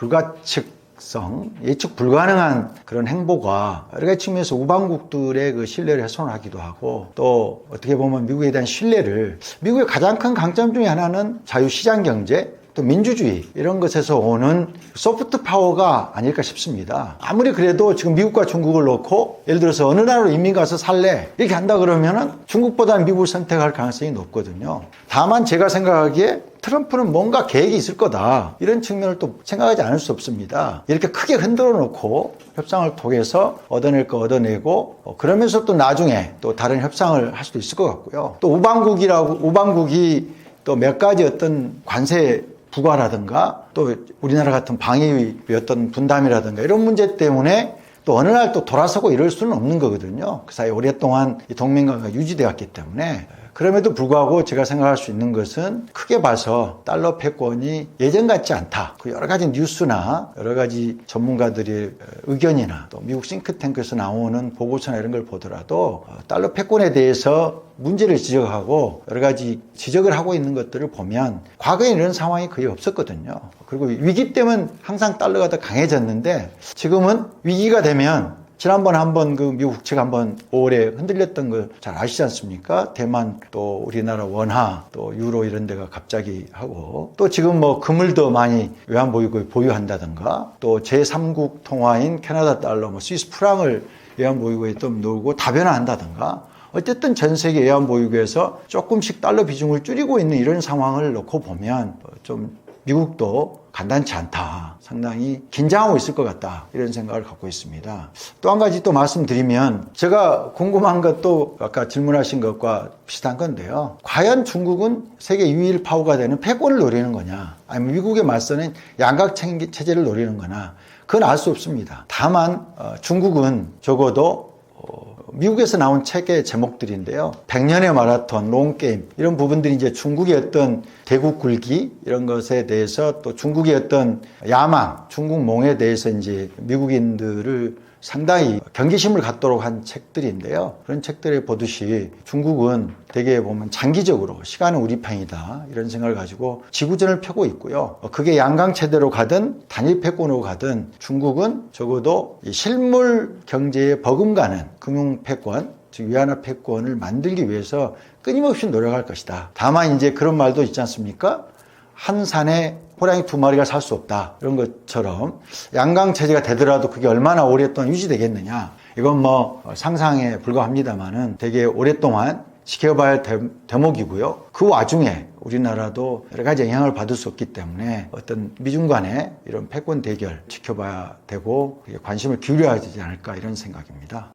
예측 불가능한 그런 행보가 여러 가지 측면에서 우방국들의 그 신뢰를 훼손하기도 하고, 또 어떻게 보면 미국에 대한 신뢰를, 미국의 가장 큰 강점 중에 하나는 자유시장 경제, 또 민주주의 이런 것에서 오는 소프트 파워가 아닐까 싶습니다. 아무리 그래도 지금 미국과 중국을 놓고 예를 들어서 어느 나라로 이민 가서 살래 이렇게 한다 그러면은 중국보다는 미국을 선택할 가능성이 높거든요. 다만 제가 생각하기에 트럼프는 뭔가 계획이 있을 거다 이런 측면을 또 생각하지 않을 수 없습니다. 이렇게 크게 흔들어 놓고 협상을 통해서 얻어낼 거 얻어내고 그러면서 또 나중에 또 다른 협상을 할 수도 있을 것 같고요. 또 우방국이 또 몇 가지 어떤 관세 부과라든가 또 우리나라 같은 방위의 어떤 분담이라든가 이런 문제 때문에 또 어느 날 또 돌아서고 이럴 수는 없는 거거든요. 그 사이 오랫동안 이 동맹관계가 유지되었기 때문에 그럼에도 불구하고 제가 생각할 수 있는 것은 크게 봐서 달러 패권이 예전 같지 않다. 그 여러 가지 뉴스나 여러 가지 전문가들의 의견이나 또 미국 싱크탱크에서 나오는 보고서나 이런 걸 보더라도 달러 패권에 대해서 문제를 지적하고 여러 가지 지적을 하고 있는 것들을 보면 과거에 이런 상황이 거의 없었거든요. 그리고 위기 때면 항상 달러가 더 강해졌는데 지금은 위기가 되면 지난번에 한번 그 미국 국채가 한번 5월에 흔들렸던 거 잘 아시지 않습니까? 대만 또 우리나라 원화 또 유로 이런 데가 갑자기 하고 또 지금 뭐 금을 더 많이 외환보유고에 보유한다든가 또 제3국 통화인 캐나다 달러 뭐 스위스 프랑을 외환보유고에 또 넣고 다변화한다든가 어쨌든 전 세계 외환보유고에서 조금씩 달러 비중을 줄이고 있는 이런 상황을 놓고 보면 좀 미국도 간단치 않다. 상당히 긴장하고 있을 것 같다. 이런 생각을 갖고 있습니다. 또 한 가지 또 말씀드리면 제가 궁금한 것도 아까 질문하신 것과 비슷한 건데요. 과연 중국은 세계 유일 파워가 되는 패권을 노리는 거냐 아니면 미국에 맞서는 양각 체제를 노리는 거냐 그건 알 수 없습니다. 다만 중국은 적어도 미국에서 나온 책의 제목들인데요. 100년의 마라톤, 롱게임 이런 부분들이 이제 중국의 어떤 대국 굴기 이런 것에 대해서 또 중국의 어떤 야망, 중국몽에 대해서 이제 미국인들을 상당히 경계심을 갖도록 한 책들인데요. 그런 책들에 보듯이 중국은 대개 보면 장기적으로 시간은 우리 편이다 이런 생각을 가지고 지구전을 펴고 있고요. 그게 양강체대로 가든 단일 패권으로 가든 중국은 적어도 실물 경제에 버금가는 금융 패권, 즉 위안화 패권을 만들기 위해서 끊임없이 노력할 것이다. 다만 이제 그런 말도 있지 않습니까? 한 산에 호랑이 2마리가 살 수 없다. 이런 것처럼 양강체제가 되더라도 그게 얼마나 오랫동안 유지되겠느냐. 이건 뭐 상상에 불과합니다만은 되게 오랫동안 지켜봐야 할 대목이고요. 그 와중에 우리나라도 여러 가지 영향을 받을 수 없기 때문에 어떤 미중 간의 이런 패권 대결 지켜봐야 되고 관심을 기울여야 되지 않을까 이런 생각입니다.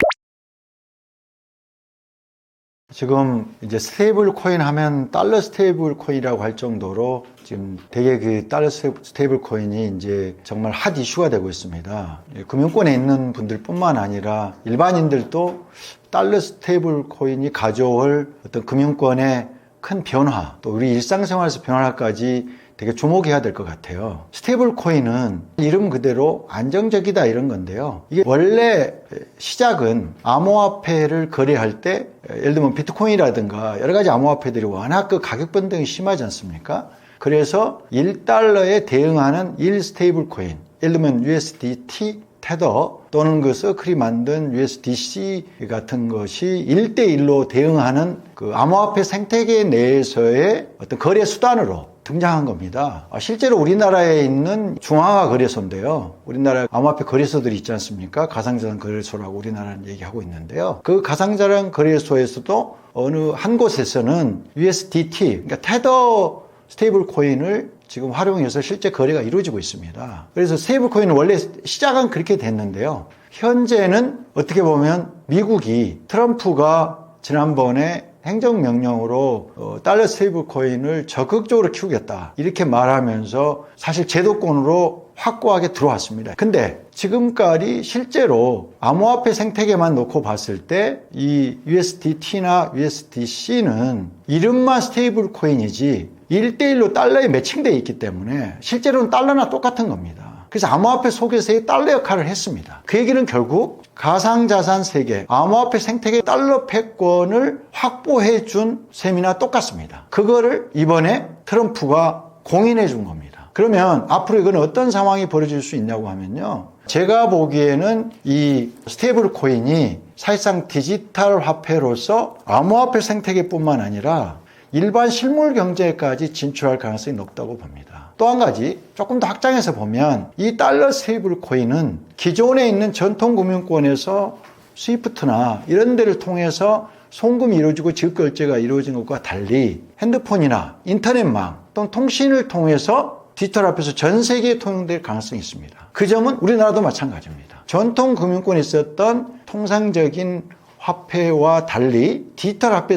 지금 이제 스테이블 코인 하면 달러 스테이블 코인이라고 할 정도로 지금 되게 그 달러 스테이블 코인이 이제 정말 핫 이슈가 되고 있습니다. 금융권에 있는 분들뿐만 아니라 일반인들도 달러 스테이블 코인이 가져올 어떤 금융권의 큰 변화, 또 우리 일상생활에서 변화까지 되게 주목해야 될 것 같아요. 스테이블 코인은 이름 그대로 안정적이다 이런 건데요. 이게 원래 시작은 암호화폐를 거래할 때 예를 들면 비트코인이라든가 여러 가지 암호화폐들이 워낙 그 가격 변동이 심하지 않습니까? 그래서 1달러에 대응하는 1 스테이블 코인, 예를 들면 USDT, 테더 또는 그 서클이 만든 USDC 같은 것이 1대1로 대응하는 그 암호화폐 생태계 내에서의 어떤 거래 수단으로 등장한 겁니다. 실제로 우리나라에 있는 중앙화 거래소인데요. 우리나라 암호화폐 거래소들이 있지 않습니까? 가상자산 거래소라고 우리나라는 얘기하고 있는데요. 그 가상자산 거래소에서도 어느 한 곳에서는 USDT, 그러니까 테더 스테이블 코인을 지금 활용해서 실제 거래가 이루어지고 있습니다. 그래서 스테이블 코인은 원래 시작은 그렇게 됐는데요. 현재는 어떻게 보면 미국이 트럼프가 지난번에 행정명령으로 달러 스테이블 코인을 적극적으로 키우겠다 이렇게 말하면서 사실 제도권으로 확고하게 들어왔습니다. 근데 지금까지 실제로 암호화폐 생태계만 놓고 봤을 때 이 USDT나 USDC는 이름만 스테이블 코인이지 1대1로 달러에 매칭되어 있기 때문에 실제로는 달러나 똑같은 겁니다. 그래서 암호화폐 속에서의 달러 역할을 했습니다. 그 얘기는 결국 가상자산 세계, 암호화폐 생태계 달러 패권을 확보해 준 셈이나 똑같습니다. 그거를 이번에 트럼프가 공인해 준 겁니다. 그러면 앞으로 이건 어떤 상황이 벌어질 수 있냐고 하면요. 제가 보기에는 이 스테이블 코인이 사실상 디지털 화폐로서 암호화폐 생태계뿐만 아니라 일반 실물 경제까지 진출할 가능성이 높다고 봅니다. 또 한 가지 조금 더 확장해서 보면 이 달러 스테이블 코인은 기존에 있는 전통 금융권에서 스위프트나 이런 데를 통해서 송금이 이루어지고 지급결제가 이루어진 것과 달리 핸드폰이나 인터넷망 또는 통신을 통해서 디지털 화폐에서 전 세계에 통용될 가능성이 있습니다. 그 점은 우리나라도 마찬가지입니다. 전통 금융권에 있었던 통상적인 화폐와 달리 디지털 화폐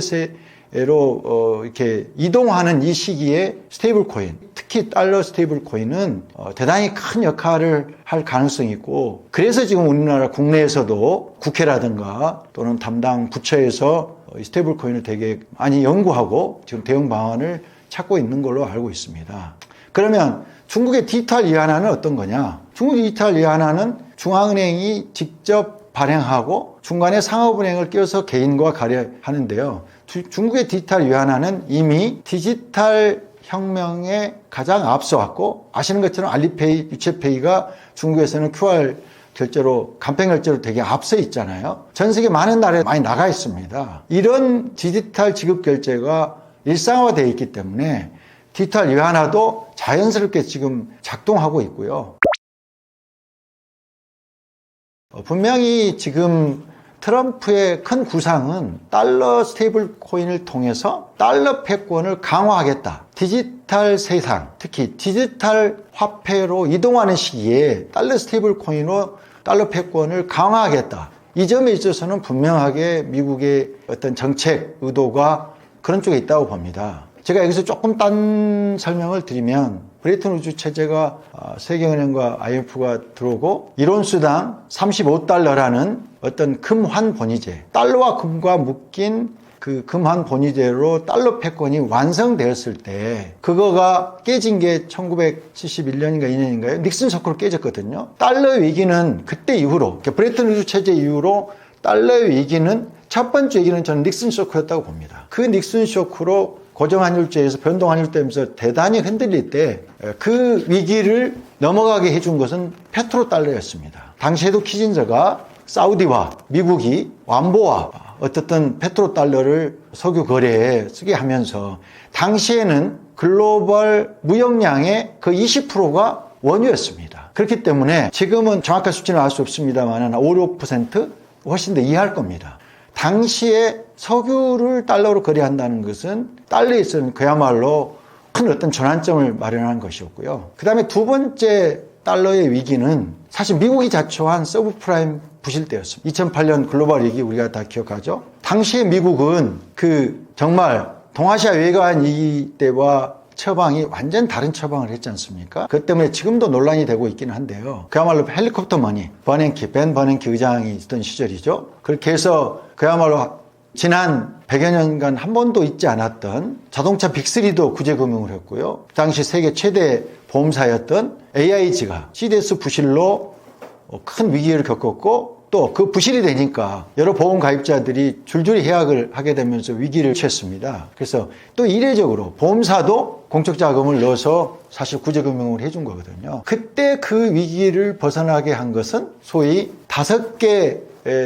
로 이렇게 이동하는 이 시기에 스테이블 코인, 특히 달러 스테이블 코인은 대단히 큰 역할을 할 가능성이 있고, 그래서 지금 우리나라 국내에서도 국회라든가 또는 담당 부처에서 이 스테이블 코인을 되게 많이 연구하고 지금 대응 방안을 찾고 있는 걸로 알고 있습니다. 그러면 중국의 디지털 위안화는 어떤 거냐? 중국 디지털 위안화는 중앙은행이 직접 발행하고 중간에 상업은행을 껴서 개인과 거래하는데요. 중국의 디지털 위안화는 이미 디지털 혁명에 가장 앞서왔고, 아시는 것처럼 알리페이, 유채페이가 중국에서는 QR 결제로, 간편 결제로 되게 앞서 있잖아요. 전 세계 많은 나라에 많이 나가 있습니다. 이런 디지털 지급 결제가 일상화되어 있기 때문에 디지털 위안화도 자연스럽게 지금 작동하고 있고요. 분명히 지금 트럼프의 큰 구상은 달러 스테이블 코인을 통해서 달러 패권을 강화하겠다. 디지털 세상, 특히 디지털 화폐로 이동하는 시기에 달러 스테이블 코인으로 달러 패권을 강화하겠다. 이 점에 있어서는 분명하게 미국의 어떤 정책 의도가 그런 쪽에 있다고 봅니다. 제가 여기서 조금 딴 설명을 드리면, 브레이튼 우즈 체제가 세계은행과 IMF가 들어오고 이론수당 35달러라는 어떤 금환 본위제, 달러와 금과 묶인 그 금환 본위제로 달러 패권이 완성되었을 때, 그거가 깨진 게 1971년인가 2년인가요? 닉슨 쇼크로 깨졌거든요. 달러 위기는 그때 이후로, 브레이튼 우즈 체제 이후로 달러 위기는, 첫 번째 위기는 저는 닉슨 쇼크였다고 봅니다. 그 닉슨 쇼크로 고정환율제에서 변동환율되면서 대단히 흔들릴 때 그 위기를 넘어가게 해준 것은 페트로달러였습니다. 당시에도 키신저가 사우디와 미국이 완보와 어떻든 페트로달러를 석유 거래에 쓰게 하면서, 당시에는 글로벌 무역량의 그 20%가 원유였습니다. 그렇기 때문에 지금은 정확한 수치는 알 수 없습니다만 5, 6% 훨씬 더 이해할 겁니다. 당시에 석유를 달러로 거래한다는 것은 달러에 있어서는 그야말로 큰 어떤 전환점을 마련한 것이었고요. 그 다음에 두 번째 달러의 위기는 사실 미국이 자초한 서브프라임 부실 때였습니다. 2008년 글로벌 위기 우리가 다 기억하죠. 당시에 미국은 정말 동아시아 외환 위기 때와 처방이 완전 다른 처방을 했지 않습니까? 그것 때문에 지금도 논란이 되고 있기는 한데요. 그야말로 헬리콥터 머니, 벤 버냉키 의장이 있던 시절이죠. 그렇게 해서 그야말로 지난 100여 년간 한 번도 있지 않았던 자동차 빅3도 구제금융을 했고요. 그 당시 세계 최대 보험사였던 AIG가 CDS 부실로 큰 위기를 겪었고, 또 그 부실이 되니까 여러 보험 가입자들이 줄줄이 해약을 하게 되면서 위기를 처했습니다. 그래서 또 이례적으로 보험사도 공적 자금을 넣어서 사실 구제금융을 해준 거거든요. 그때 그 위기를 벗어나게 한 것은 소위 5개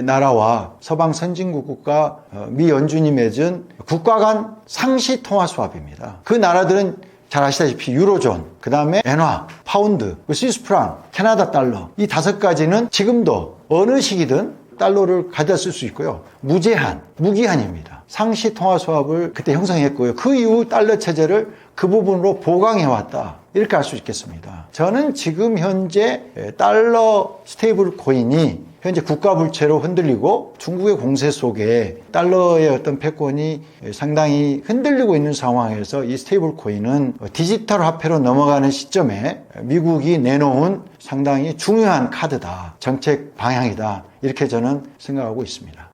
나라와 서방 선진국과 미 연준이 맺은 국가 간 상시 통화 수합입니다. 그 나라들은 잘 아시다시피 유로존, 그 다음에 엔화, 파운드, 스위스 프랑, 캐나다 달러, 이 5가지는 지금도 어느 시기든 달러를 가져다 쓸 수 있고요. 무기한입니다. 상시 통화 수합을 그때 형성했고요. 그 이후 달러 체제를 그 부분으로 보강해왔다. 이렇게 할 수 있겠습니다. 저는 지금 현재 달러 스테이블 코인이 현재 국가 불채로 흔들리고 중국의 공세 속에 달러의 어떤 패권이 상당히 흔들리고 있는 상황에서 이 스테이블 코인은 디지털 화폐로 넘어가는 시점에 미국이 내놓은 상당히 중요한 카드다. 정책 방향이다. 이렇게 저는 생각하고 있습니다.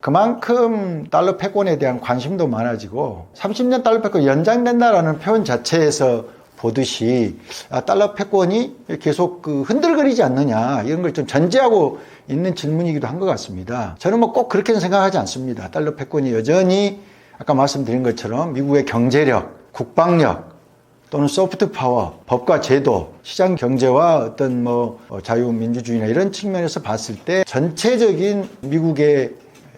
그만큼 달러 패권에 대한 관심도 많아지고 30년 달러 패권 연장된다라는 표현 자체에서 보듯이 달러 패권이 계속 흔들거리지 않느냐, 이런 걸 좀 전제하고 있는 질문이기도 한 것 같습니다. 저는 뭐 꼭 그렇게는 생각하지 않습니다. 달러 패권이 여전히 아까 말씀드린 것처럼 미국의 경제력, 국방력 또는 소프트 파워, 법과 제도, 시장 경제와 어떤 자유민주주의나 이런 측면에서 봤을 때 전체적인 미국의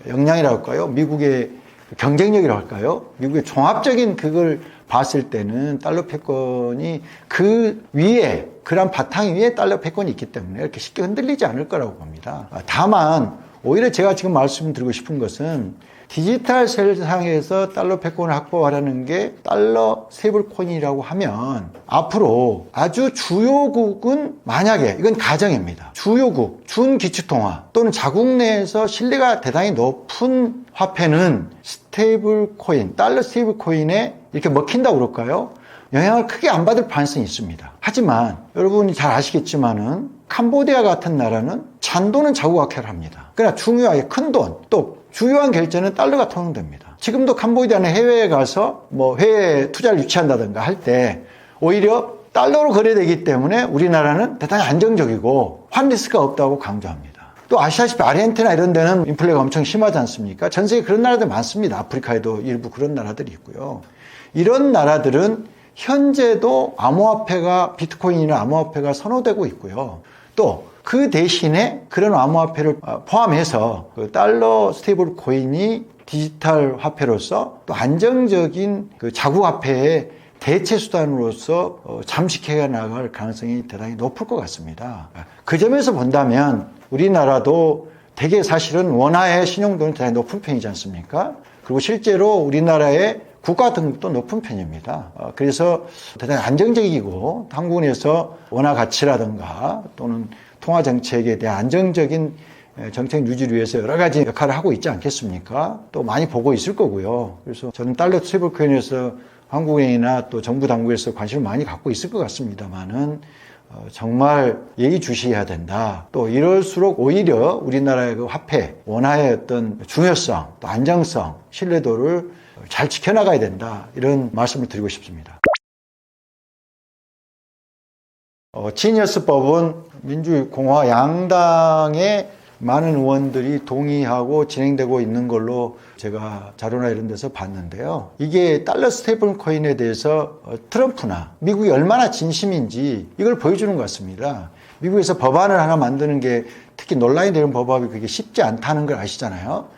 역량이라고 할까요? 미국의 경쟁력이라고 할까요? 미국의 종합적인 그걸 봤을 때는 달러 패권이 그 위에, 그런 바탕 위에 달러 패권이 있기 때문에 이렇게 쉽게 흔들리지 않을 거라고 봅니다. 다만 오히려 제가 지금 말씀드리고 싶은 것은 디지털 세상에서 달러 패권을 확보하려는 게 달러 스테이블 코인이라고 하면 앞으로 아주 주요국은, 만약에 이건 가정입니다. 주요국, 준기축통화 또는 자국 내에서 신뢰가 대단히 높은 화폐는 스테이블 코인, 달러 스테이블 코인에 이렇게 먹힌다고 그럴까요? 영향을 크게 안 받을 가능성이 있습니다. 하지만 여러분이 잘 아시겠지만은 캄보디아 같은 나라는 잔돈은 자국화폐를 합니다. 그러나 중요하게 큰 돈, 또 주요한 결제는 달러가 통용됩니다. 지금도 캄보디아는 해외에 가서 뭐 해외 투자를 유치한다든가 할 때 오히려 달러로 거래되기 때문에 우리나라는 대단히 안정적이고 환 리스크가 없다고 강조합니다. 또 아시다시피 아르헨티나 이런 데는 인플레가 엄청 심하지 않습니까? 전 세계 그런 나라들 많습니다. 아프리카에도 일부 그런 나라들이 있고요. 이런 나라들은 현재도 암호화폐가 비트코인이나 암호화폐가 선호되고 있고요. 또 그 대신에 그런 암호화폐를 포함해서 그 달러 스테이블 코인이 디지털 화폐로서 또 안정적인 그 자국화폐의 대체 수단으로서 잠식해 나갈 가능성이 대단히 높을 것 같습니다. 그 점에서 본다면 우리나라도 되게 사실은 원화의 신용도는 대단히 높은 편이지 않습니까? 그리고 실제로 우리나라의 국가 등급도 높은 편입니다. 그래서 대단히 안정적이고 한국은에서 원화 가치라든가 또는 통화 정책에 대한 안정적인 정책 유지를 위해서 여러 가지 역할을 하고 있지 않겠습니까? 또 많이 보고 있을 거고요. 그래서 저는 달러 스테이블 코인에서 한국은행이나 또 정부 당국에서 관심을 많이 갖고 있을 것 같습니다만은 정말 예의주시해야 된다. 또 이럴수록 오히려 우리나라의 그 화폐, 원화의 어떤 중요성, 또 안정성, 신뢰도를 잘 지켜나가야 된다. 이런 말씀을 드리고 싶습니다. 지니어스법은 민주공화 양당의 많은 의원들이 동의하고 진행되고 있는 걸로 제가 자료나 이런 데서 봤는데요. 이게 달러 스테이블 코인에 대해서 트럼프나 미국이 얼마나 진심인지 이걸 보여주는 것 같습니다. 미국에서 법안을 하나 만드는 게 특히 논란이 되는 법안이 그게 쉽지 않다는 걸 아시잖아요.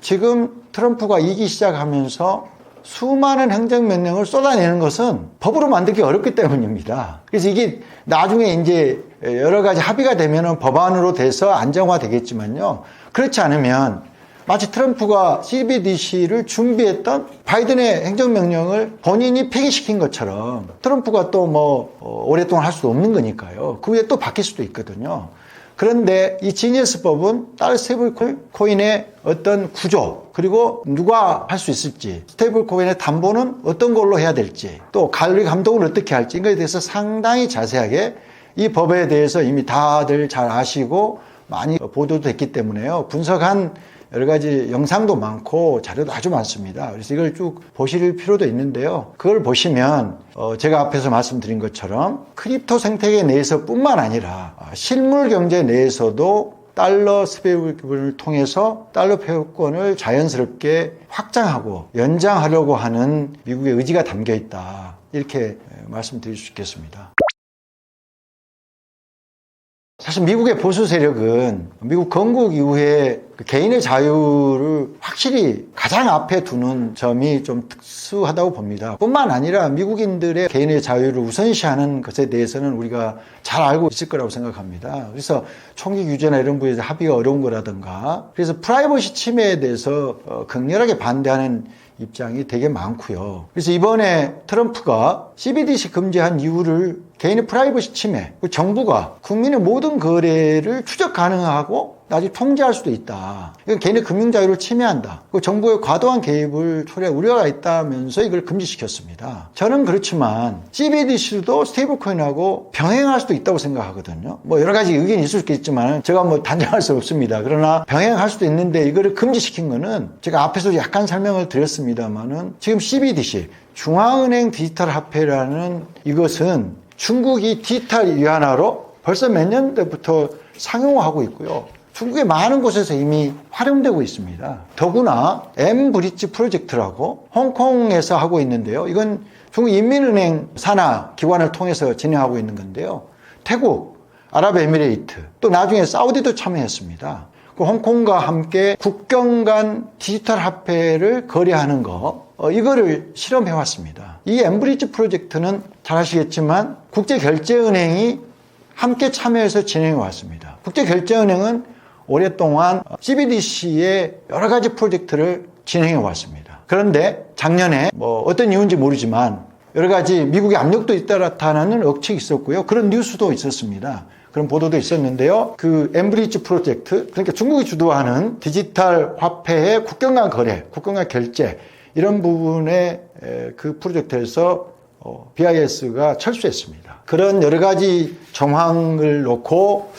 지금 트럼프가 이기 시작하면서 수많은 행정명령을 쏟아내는 것은 법으로 만들기 어렵기 때문입니다. 그래서 이게 나중에 이제 여러 가지 합의가 되면은 법안으로 돼서 안정화 되겠지만요. 그렇지 않으면 마치 트럼프가 CBDC를 준비했던 바이든의 행정명령을 본인이 폐기시킨 것처럼 트럼프가 또 뭐 오랫동안 할 수도 없는 거니까요. 그 후에 또 바뀔 수도 있거든요. 그런데 이 지니어스법은 달러 스테이블 코인의 어떤 구조 그리고 누가 할 수 있을지 스테이블 코인의 담보는 어떤 걸로 해야 될지 또 관리 감독을 어떻게 할지 이거에 대해서 상당히 자세하게 이 법에 대해서 이미 다들 잘 아시고 많이 보도도 됐기 때문에요. 분석한 여러 가지 영상도 많고 자료도 아주 많습니다. 그래서 이걸 쭉 보실 필요도 있는데요. 그걸 보시면 제가 앞에서 말씀드린 것처럼 크립토 생태계 내에서뿐만 아니라 실물 경제 내에서도 달러 스테이블을 통해서 달러 패권을 자연스럽게 확장하고 연장하려고 하는 미국의 의지가 담겨 있다. 이렇게 말씀드릴 수 있겠습니다. 사실 미국의 보수 세력은 미국 건국 이후에 개인의 자유를 확실히 가장 앞에 두는 점이 좀 특수하다고 봅니다. 뿐만 아니라 미국인들의 개인의 자유를 우선시하는 것에 대해서는 우리가 잘 알고 있을 거라고 생각합니다. 그래서 총기 규제나 이런 부분에서 합의가 어려운 거라든가 그래서 프라이버시 침해에 대해서 강렬하게 반대하는 입장이 되게 많고요. 그래서 이번에 트럼프가 CBDC 금지한 이유를 개인의 프라이버시 침해, 정부가 국민의 모든 거래를 추적 가능하고 나중에 통제할 수도 있다. 이건 개인의 금융자유를 침해한다. 정부의 과도한 개입을 초래할 우려가 있다면서 이걸 금지시켰습니다. 저는 그렇지만 CBDC도 스테이블코인하고 병행할 수도 있다고 생각하거든요. 뭐 여러 가지 의견이 있을 수 있겠지만 제가 뭐 단정할 수 없습니다. 그러나 병행할 수도 있는데 이거를 금지시킨 거는 제가 앞에서 약간 설명을 드렸습니다만은 지금 CBDC, 중앙은행 디지털 화폐라는 이것은 중국이 디지털 위안화로 벌써 몇 년대부터 상용화하고 있고요. 중국의 많은 곳에서 이미 활용되고 있습니다. 더구나 M브릿지 프로젝트라고 홍콩에서 하고 있는데요. 이건 중국 인민은행 산하 기관을 통해서 진행하고 있는 건데요. 태국, 아랍에미레이트, 또 나중에 사우디도 참여했습니다. 그 홍콩과 함께 국경 간 디지털 화폐를 거래하는 이거를 실험해 왔습니다. 이 M브릿지 프로젝트는 잘 아시겠지만 국제결제은행이 함께 참여해서 진행해 왔습니다. 국제결제은행은 오랫동안 CBDC의 여러 가지 프로젝트를 진행해 왔습니다. 그런데 작년에 어떤 이유인지 모르지만 여러 가지 미국의 압력도 있다라는 억측이 있었고요. 그런 뉴스도 있었습니다. 그런 보도도 있었는데요. 그 엠브리지 프로젝트, 그러니까 중국이 주도하는 디지털 화폐의 국경 간 거래, 국경 간 결제 이런 부분의 그 프로젝트에서 BIS가 철수했습니다. 그런 여러 가지 정황을 놓고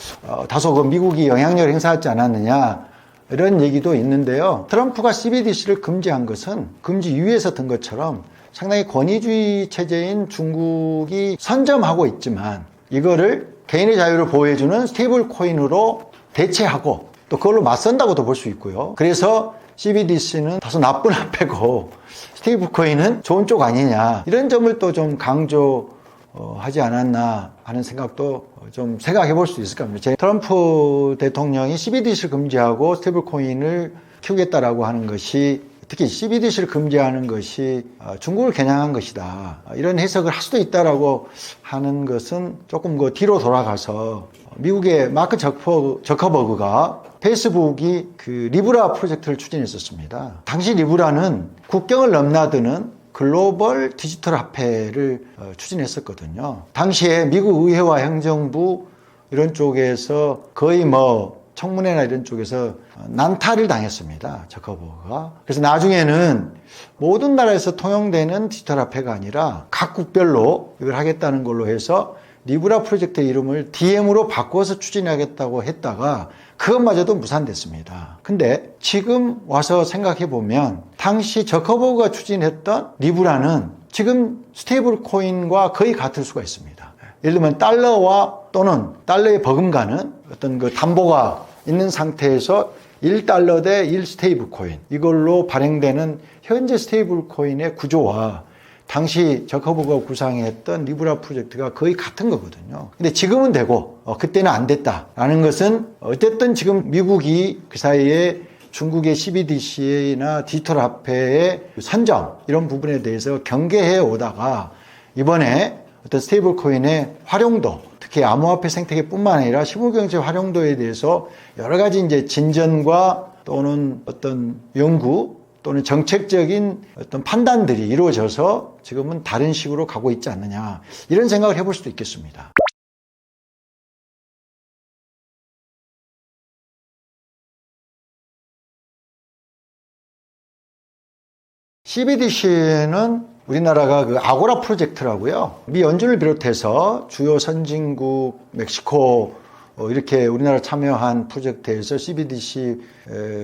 다소 그 미국이 영향력을 행사하지 않았느냐 이런 얘기도 있는데요. 트럼프가 CBDC를 금지한 것은 금지 이유에서 든 것처럼 상당히 권위주의 체제인 중국이 선점하고 있지만 이거를 개인의 자유를 보호해주는 스테이블 코인으로 대체하고 또 그걸로 맞선다고도 볼 수 있고요. 그래서 CBDC는 다소 나쁜 화폐고 스테이블 코인은 좋은 쪽 아니냐 이런 점을 또 좀 강조하지 않았나 하는 생각도 좀 생각해 볼 수 있을 겁니다. 트럼프 대통령이 CBDC를 금지하고 스테이블 코인을 키우겠다라고 하는 것이 특히 CBDC를 금지하는 것이 중국을 겨냥한 것이다. 이런 해석을 할 수도 있다라고 하는 것은 조금 그 뒤로 돌아가서 미국의 마크 저커버그가 페이스북이 그 리브라 프로젝트를 추진했었습니다. 당시 리브라는 국경을 넘나드는 글로벌 디지털 화폐를 추진했었거든요. 당시에 미국 의회와 행정부 이런 쪽에서 거의 청문회나 이런 쪽에서 난타를 당했습니다. 저커버그가. 그래서 나중에는 모든 나라에서 통용되는 디지털 화폐가 아니라 각 국별로 이걸 하겠다는 걸로 해서 리브라 프로젝트의 이름을 DM으로 바꿔서 추진하겠다고 했다가 그것마저도 무산됐습니다. 근데 지금 와서 생각해 보면 당시 저커버그가 추진했던 리브라는 지금 스테이블 코인과 거의 같을 수가 있습니다. 예를 들면 달러와 또는 달러에 버금가는 어떤 그 담보가 있는 상태에서 1달러 대 1스테이블 코인 이걸로 발행되는 현재 스테이블 코인의 구조와 당시 저커버그가 구상했던 리브라 프로젝트가 거의 같은 거거든요. 근데 지금은 되고 그때는 안 됐다라는 것은 어쨌든 지금 미국이 그 사이에 중국의 CBDC나 디지털 화폐의 선정 이런 부분에 대해서 경계해 오다가 이번에 어떤 스테이블 코인의 활용도 특히 암호화폐 생태계뿐만 아니라 시골경제 활용도에 대해서 여러 가지 이제 진전과 또는 어떤 연구 또는 정책적인 어떤 판단들이 이루어져서 지금은 다른 식으로 가고 있지 않느냐 이런 생각을 해볼 수도 있겠습니다. CBDC는 우리나라가 그 아고라 프로젝트라고요. 미 연준을 비롯해서 주요 선진국, 멕시코 이렇게 우리나라 참여한 프로젝트에서 CBDC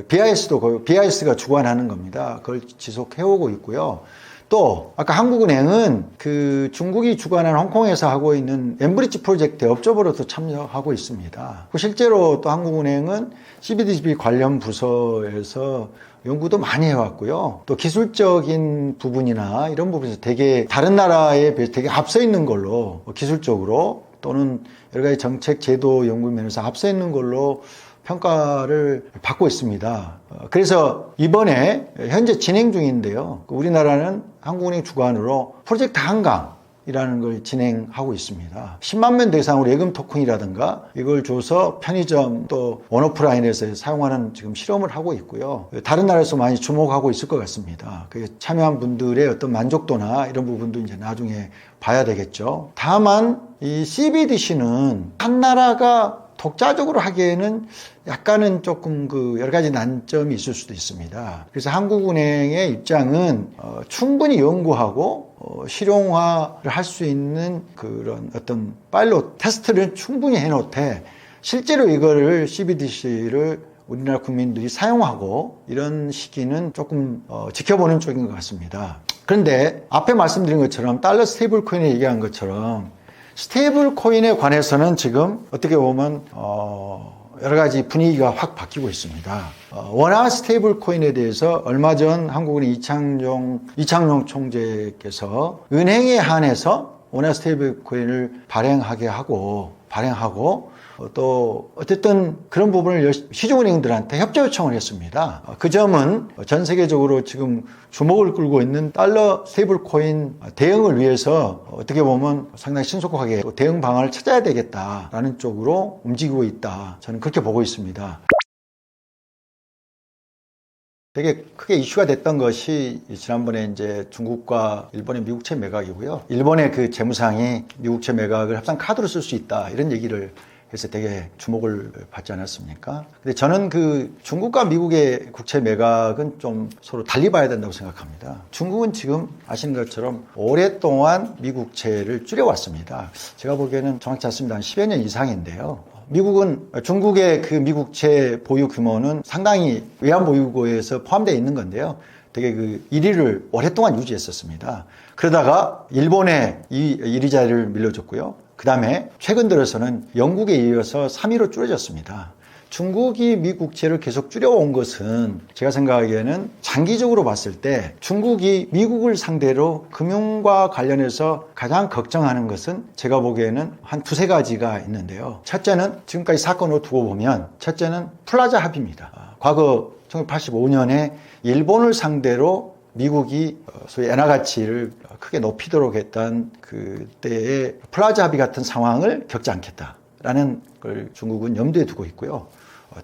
BIS가 주관하는 겁니다. 그걸 지속해오고 있고요. 또 아까 한국은행은 그 중국이 주관한 홍콩에서 하고 있는 엠브리지 프로젝트에 업적으로도 참여하고 있습니다. 실제로 또 한국은행은 CBDC 관련 부서에서 연구도 많이 해왔고요. 또 기술적인 부분이나 이런 부분에서 되게 다른 나라에 비해서 되게 앞서 있는 걸로 기술적으로 또는 여러 가지 정책 제도 연구 면에서 앞서 있는 걸로 평가를 받고 있습니다. 그래서 이번에 현재 진행 중인데요. 우리나라는 한국은행 주관으로 프로젝트 한강이라는 걸 진행하고 있습니다. 10만 명 대상으로 예금 토큰이라든가 이걸 줘서 편의점 또 원오프라인에서 사용하는 지금 실험을 하고 있고요. 다른 나라에서 많이 주목하고 있을 것 같습니다. 참여한 분들의 어떤 만족도나 이런 부분도 이제 나중에 봐야 되겠죠. 다만 이 CBDC는 한 나라가 독자적으로 하기에는 약간은 조금 그 여러 가지 난점이 있을 수도 있습니다. 그래서 한국은행의 입장은 충분히 연구하고 실용화를 할 수 있는 그런 어떤 파일럿 테스트를 충분히 해놓되 실제로 이거를 CBDC를 우리나라 국민들이 사용하고 이런 시기는 조금 지켜보는 쪽인 것 같습니다. 그런데 앞에 말씀드린 것처럼 달러 스테이블 코인에 얘기한 것처럼 스테이블 코인에 관해서는 지금 어떻게 보면 여러 가지 분위기가 확 바뀌고 있습니다. 원화 스테이블 코인에 대해서 얼마 전 한국은행 이창용 총재께서 은행에 한해서 원화 스테이블 코인을 발행하고 또 어쨌든 그런 부분을 시중은행들한테 협조 요청을 했습니다. 그 점은 전 세계적으로 지금 주목을 끌고 있는 달러 스테이블 코인 대응을 위해서 어떻게 보면 상당히 신속하게 대응 방안을 찾아야 되겠다라는 쪽으로 움직이고 있다. 저는 그렇게 보고 있습니다. 되게 크게 이슈가 됐던 것이 지난번에 이제 중국과 일본의 미국채 매각이고요. 일본의 그 재무상이 미국채 매각을 합상 카드로 쓸 수 있다 이런 얘기를 해서 되게 주목을 받지 않았습니까? 근데 저는 그 중국과 미국의 국채 매각은 좀 서로 달리 봐야 된다고 생각합니다. 중국은 지금 아시는 것처럼 오랫동안 미국채를 줄여왔습니다. 제가 보기에는 정확치 않습니다. 한 10여 년 이상인데요. 미국은 중국의 그 미국채 보유 규모는 상당히 외환보유고에서 포함되어 있는 건데요. 되게 그 1위를 오랫동안 유지했었습니다. 그러다가 일본에 이 1위 자리를 밀려줬고요. 그 다음에 최근 들어서는 영국에 이어서 3위로 줄어졌습니다. 중국이 미국채를 계속 줄여온 것은 제가 생각하기에는 장기적으로 봤을 때 중국이 미국을 상대로 금융과 관련해서 가장 걱정하는 것은 제가 보기에는 한 두세 가지가 있는데요. 첫째는 지금까지 사건으로 두고 보면 첫째는 플라자 합의입니다. 과거 1985년에 일본을 상대로 미국이 소위 엔화 가치를 크게 높이도록 했던 그때의 플라자 합의 같은 상황을 겪지 않겠다라는 걸 중국은 염두에 두고 있고요.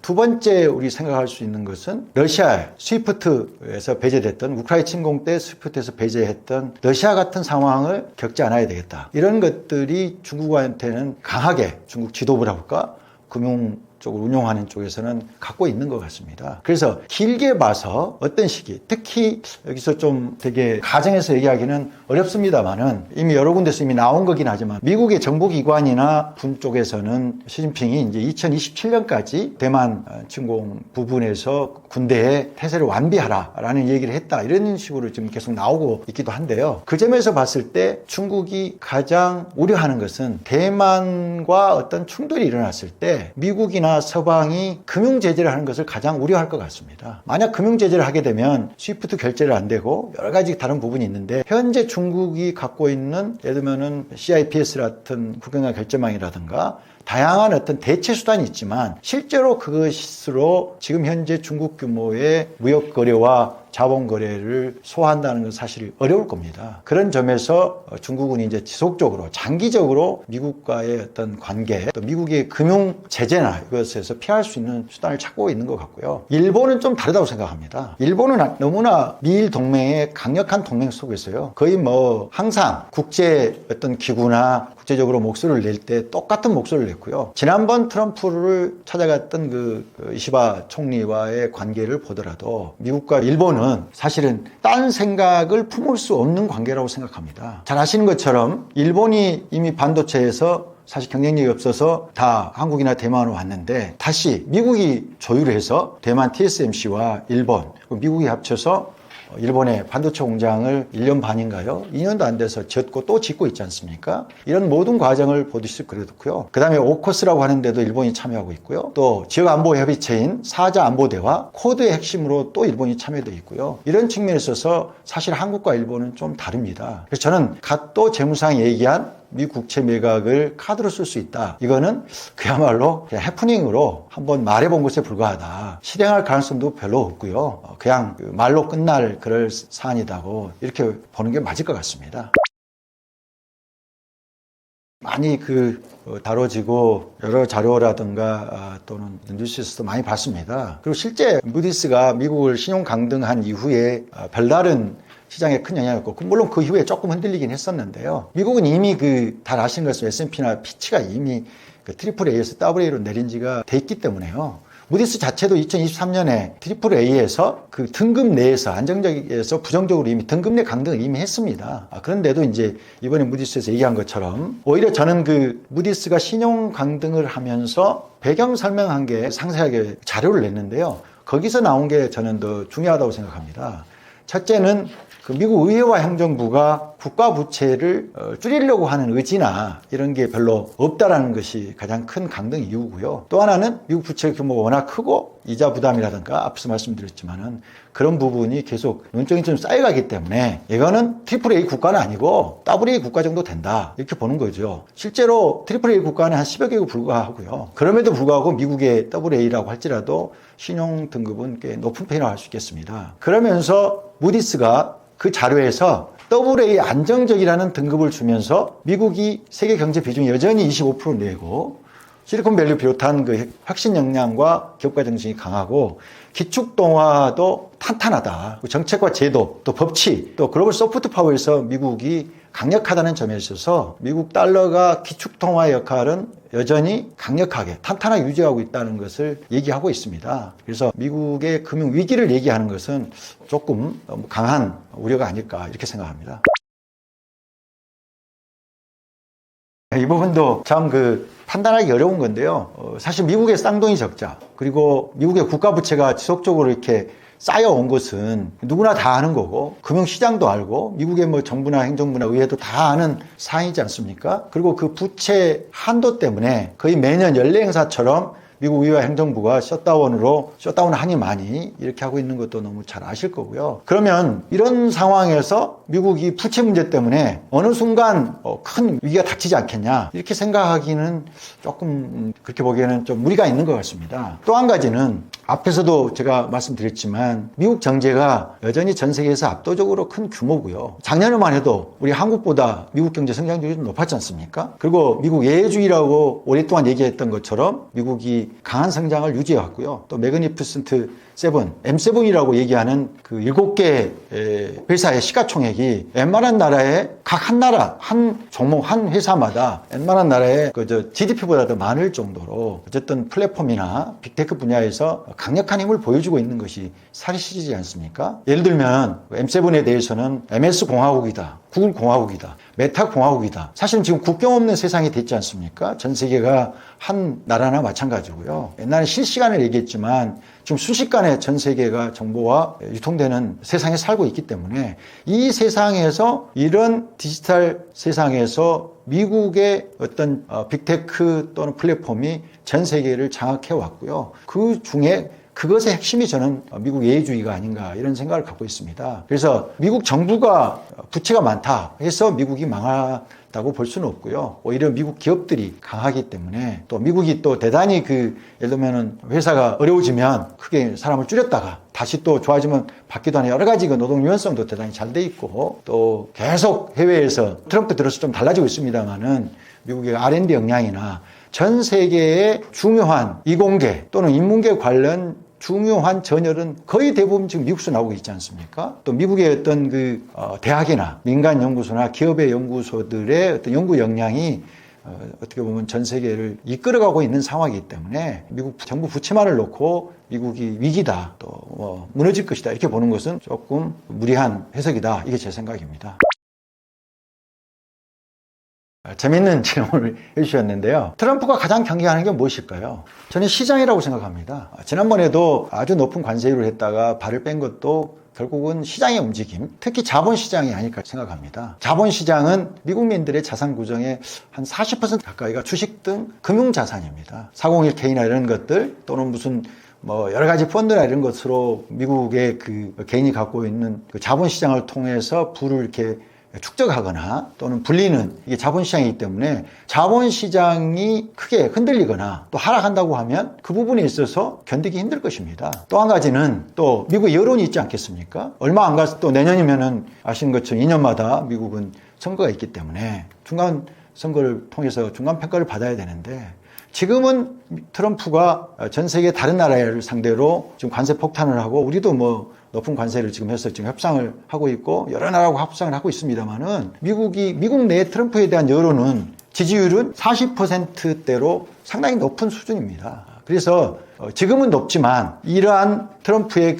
두 번째 우리 생각할 수 있는 것은 러시아 스위프트에서 배제됐던 우크라이나 침공 때 스위프트에서 배제했던 러시아 같은 상황을 겪지 않아야 되겠다. 이런 것들이 중국한테는 강하게 중국 지도부라고까 금융 쪽을 운용하는 쪽에서는 갖고 있는 것 같습니다. 그래서 길게 봐서 어떤 시기, 특히 여기서 좀 되게 가정에서 얘기하기는 어렵습니다만은 이미 여러 군데서 이미 나온 거긴 하지만 미국의 정보기관이나 군 쪽에서는 시진핑이 이제 2027년까지 대만 침공 부분에서 군대의 태세를 완비하라라는 얘기를 했다. 이런 식으로 지금 계속 나오고 있기도 한데요. 그 점에서 봤을 때 중국이 가장 우려하는 것은 대만과 어떤 충돌이 일어났을 때 미국이나 서방이 금융 제재를 하는 것을 가장 우려할 것 같습니다. 만약 금융 제재를 하게 되면 스위프트 결제를 안 되고 여러 가지 다른 부분이 있는데 현재 중국이 갖고 있는 예를 들면은 CIPS 같은 국경화 결제망이라든가 다양한 어떤 대체 수단이 있지만 실제로 그것으로 지금 현재 중국 규모의 무역 거래와 자본 거래를 소화한다는 건 사실 어려울 겁니다. 그런 점에서 중국은 이제 지속적으로 장기적으로 미국과의 어떤 관계, 또 미국의 금융 제재나 이것에서 피할 수 있는 수단을 찾고 있는 것 같고요. 일본은 좀 다르다고 생각합니다. 일본은 너무나 미일 동맹의 강력한 동맹 속에서요. 거의 뭐 항상 국제 어떤 기구나 국제적으로 목소리를 낼 때 똑같은 목소리를 냈고요. 지난번 트럼프를 찾아갔던 그 이시바 총리와의 관계를 보더라도 미국과 일본은 사실은 딴 생각을 품을 수 없는 관계라고 생각합니다. 잘 아시는 것처럼 일본이 이미 반도체에서 사실 경쟁력이 없어서 다 한국이나 대만으로 왔는데 다시 미국이 조율을 해서 대만 TSMC와 일본, 미국이 합쳐서 일본의 반도체 공장을 1년 반인가요? 2년도 안 돼서 짓고 또 짓고 있지 않습니까? 이런 모든 과정을 보듯이 그렇고요. 그 다음에 오커스라고 하는데도 일본이 참여하고 있고요. 또 지역안보협의체인 사자안보대와 코드의 핵심으로 또 일본이 참여되어 있고요. 이런 측면에 있어서 사실 한국과 일본은 좀 다릅니다. 그래서 저는 갓도 재무상이 얘기한 미국 국채 매각을 카드로 쓸 수 있다. 이거는 그야말로 그냥 해프닝으로 한번 말해본 것에 불과하다. 실행할 가능성도 별로 없고요. 그냥 말로 끝날 그럴 사안이다고 이렇게 보는 게 맞을 것 같습니다. 많이 다뤄지고 여러 자료라든가 또는 뉴스에서도 많이 봤습니다. 그리고 실제 무디스가 미국을 신용 강등한 이후에 별다른 시장에 큰 영향이 없고 물론 그 이후에 조금 흔들리긴 했었는데요. 미국은 이미 잘 아시는 것처럼 S&P나 피치가 이미 트리플 A에서 더블 A로 내린 지가 돼 있기 때문에요. 무디스 자체도 2023년에 트리플 A에서 그 등급 내에서 안정적에서 부정적으로 이미 등급 내 강등을 이미 했습니다. 그런데도 이제 이번에 무디스에서 얘기한 것처럼 오히려 저는 무디스가 신용 강등을 하면서 배경 설명한 게 상세하게 자료를 냈는데요. 거기서 나온 게 저는 더 중요하다고 생각합니다. 첫째는 미국 의회와 행정부가 국가 부채를 줄이려고 하는 의지나 이런 게 별로 없다라는 것이 가장 큰 강등 이유고요. 또 하나는 미국 부채 규모가 워낙 크고 이자 부담이라든가 앞서 말씀드렸지만은 그런 부분이 계속 눈덩이 좀 쌓여가기 때문에 이거는 트리플 A 국가는 아니고 더블 A 국가 정도 된다 이렇게 보는 거죠. 실제로 트리플 A 국가는 한 10여 개국 불과하고요. 그럼에도 불구하고 미국의 더블 A라고 할지라도 신용 등급은 꽤 높은 편이라고 할 수 있겠습니다. 그러면서 무디스가 그 자료에서 AA 안정적이라는 등급을 주면서 미국이 세계 경제 비중이 여전히 25% 내고 실리콘밸리 비롯한 그 혁신 역량과 기업가 정신이 강하고 기축동화도 탄탄하다. 정책과 제도, 또 법치, 또 글로벌 소프트 파워에서 미국이 강력하다는 점에 있어서 미국 달러가 기축통화의 역할은 여전히 강력하게 탄탄하게 유지하고 있다는 것을 얘기하고 있습니다. 그래서 미국의 금융 위기를 얘기하는 것은 조금 강한 우려가 아닐까 이렇게 생각합니다. 이 부분도 참 판단하기 어려운 건데요. 사실 미국의 쌍둥이 적자, 그리고 미국의 국가 부채가 지속적으로 이렇게 쌓여온 것은 누구나 다 아는 거고, 금융시장도 알고, 미국의 정부나 행정부나 의회도 다 아는 사항이지 않습니까? 그리고 그 부채 한도 때문에 거의 매년 연례 행사처럼 미국 의회와 행정부가 셧다운을 하니 많이 이렇게 하고 있는 것도 너무 잘 아실 거고요. 그러면 이런 상황에서 미국이 부채 문제 때문에 어느 순간 큰 위기가 닥치지 않겠냐 이렇게 생각하기는 조금 그렇게 보기에는 좀 무리가 있는 것 같습니다. 또 한 가지는 앞에서도 제가 말씀드렸지만 미국 경제가 여전히 전 세계에서 압도적으로 큰 규모고요. 작년에만 해도 우리 한국보다 미국 경제 성장률이 좀 높았지 않습니까? 그리고 미국 예외주의라고 오랫동안 얘기했던 것처럼 미국이 강한 성장을 유지해왔고요. 또 매그니피센트 7, M7이라고 얘기하는 그 7개 회사의 시가총액이 웬만한 나라의 각 한 나라, 한 종목, 한 회사마다 웬만한 나라의 GDP보다 더 많을 정도로 어쨌든 플랫폼이나 빅테크 분야에서 강력한 힘을 보여주고 있는 것이 사실이지 않습니까? 예를 들면 M7에 대해서는 MS 공화국이다, 구글 공화국이다, 메타 공화국이다. 사실은 지금 국경 없는 세상이 됐지 않습니까? 전 세계가 한 나라나 마찬가지고요. 옛날에 실시간을 얘기했지만 지금 순식간에 전 세계가 정보와 유통되는 세상에 살고 있기 때문에 이 세상에서 이런 디지털 세상에서 미국의 어떤 빅테크 또는 플랫폼이 전 세계를 장악해 왔고요. 그 중에 그것의 핵심이 저는 미국 예외주의가 아닌가 이런 생각을 갖고 있습니다. 그래서 미국 정부가 부채가 많다 해서 미국이 망하다고 볼 수는 없고요. 오히려 미국 기업들이 강하기 때문에 또 미국이 또 대단히 예를 들면 회사가 어려워지면 크게 사람을 줄였다가 다시 또 좋아지면 받기도 하는 여러 가지 노동 유연성도 대단히 잘 돼 있고 또 계속 해외에서 트럼프 들어서 좀 달라지고 있습니다만은 미국의 R&D 역량이나 전 세계의 중요한 이공계 또는 인문계 관련 중요한 전열은 거의 대부분 지금 미국에서 나오고 있지 않습니까? 또 미국의 어떤 대학이나 민간 연구소나 기업의 연구소들의 어떤 연구 역량이 어떻게 보면 전 세계를 이끌어가고 있는 상황이기 때문에 미국 정부 부채만을 놓고 미국이 위기다, 또 무너질 것이다 이렇게 보는 것은 조금 무리한 해석이다. 이게 제 생각입니다. 재밌는 질문을 해주셨는데요. 트럼프가 가장 경계하는 게 무엇일까요? 저는 시장이라고 생각합니다. 지난번에도 아주 높은 관세율을 했다가 발을 뺀 것도 결국은 시장의 움직임, 특히 자본시장이 아닐까 생각합니다. 자본시장은 미국민들의 자산 구성의 한 40% 가까이가 주식 등 금융자산입니다. 401k나 이런 것들 또는 무슨 여러 가지 펀드나 이런 것으로 미국의 개인이 갖고 있는 자본시장을 통해서 부를 이렇게 축적하거나 또는 불리는 이게 자본시장이기 때문에 자본시장이 크게 흔들리거나 또 하락한다고 하면 그 부분에 있어서 견디기 힘들 것입니다. 또 한 가지는 또 미국의 여론이 있지 않겠습니까? 얼마 안 가서 또 내년이면은 아시는 것처럼 2년마다 미국은 선거가 있기 때문에 중간 선거를 통해서 중간 평가를 받아야 되는데 지금은 트럼프가 전 세계 다른 나라를 상대로 지금 관세 폭탄을 하고 우리도 높은 관세를 지금 해서 지금 협상을 하고 있고 여러 나라하고 협상을 하고 있습니다만은 미국 내 트럼프에 대한 여론은 지지율은 40%대로 상당히 높은 수준입니다. 그래서 지금은 높지만 이러한 트럼프의